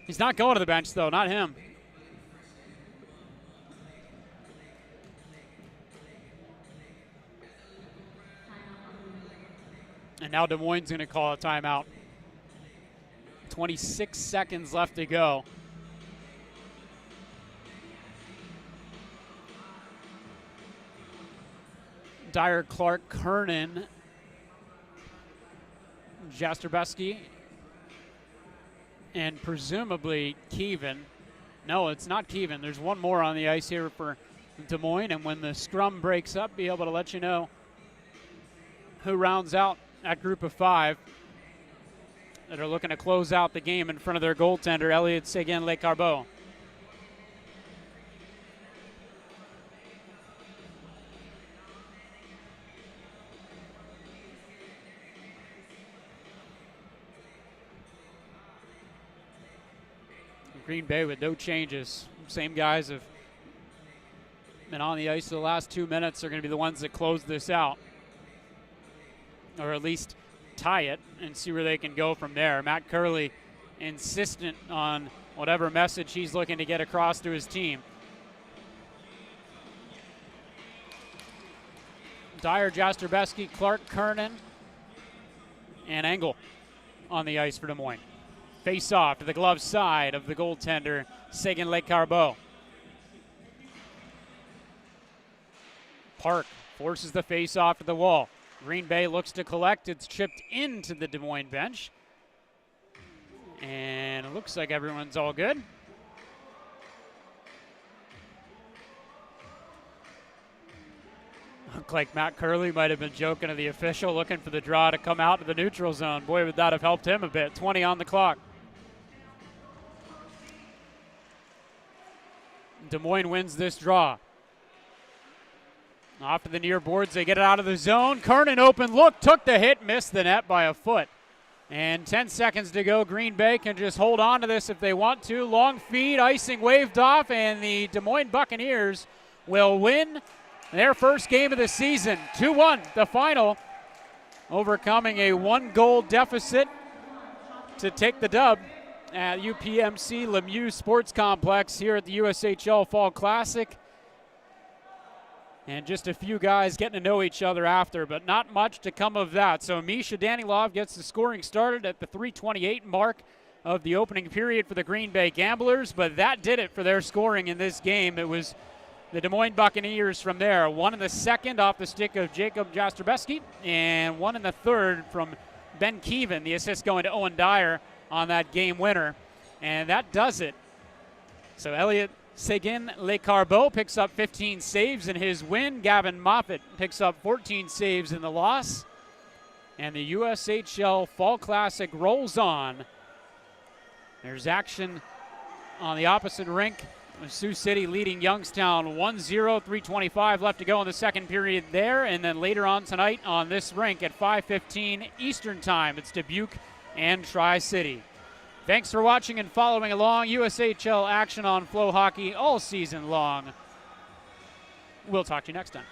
He's not going to the bench, though, not him. And now Des Moines going to call a timeout. 26 seconds left to go. Dyer, Clark, Kernan, Jastrzebski, and presumably Keevan. No, it's not Keevan. There's one more on the ice here for Des Moines, and when the scrum breaks up, be able to let you know who rounds out that group of 5 that are looking to close out the game in front of their goaltender, Elliot Seguin-Lecarbeau. Green Bay with no changes. Same guys have been on the ice for the last 2 minutes. Are going to be the ones that close this out, or at least tie it and see where they can go from there. Matt Curley insistent on whatever message he's looking to get across to his team. Dyer, Jastrzebski, Clark, Kernan, and Engel on the ice for Des Moines. Face off to the glove side of the goaltender, Seguin-Lecarbeau. Park forces the face off to the wall. Green Bay looks to collect. It's chipped into the Des Moines bench. And it looks like everyone's all good. Looked like Matt Curley might have been joking to the official, looking for the draw to come out of the neutral zone. Boy, would that have helped him a bit. 20 on the clock. Des Moines wins this draw. Off to the near boards, they get it out of the zone. Kernan open look, took the hit, missed the net by a foot. And 10 seconds to go. Green Bay can just hold on to this if they want to. Long feed, icing waved off, and the Des Moines Buccaneers will win their first game of the season. 2-1, the final, overcoming a 1-goal deficit to take the dub at UPMC Lemieux Sports Complex here at the USHL Fall Classic. And just a few guys getting to know each other after, but not much to come of that. So Misha Danilov gets the scoring started at the 3:28 mark of the opening period for the Green Bay Gamblers, but that did it for their scoring in this game. It was the Des Moines Buccaneers from there. 1 in the second off the stick of Jacob Jastrzebski, and 1 in the third from Ben Keevan. The assist going to Owen Dyer on that game winner. And that does it. So Elliot Seguin-Lecarbeau picks up 15 saves in his win. Gavin Moffett picks up 14 saves in the loss. And the USHL Fall Classic rolls on. There's action on the opposite rink. Sioux City leading Youngstown 1-0, 3:25 left to go in the second period there. And then later on tonight on this rink at 5:15 Eastern Time, it's Dubuque and Tri-City. Thanks for watching and following along. USHL action on FloHockey all season long. We'll talk to you next time.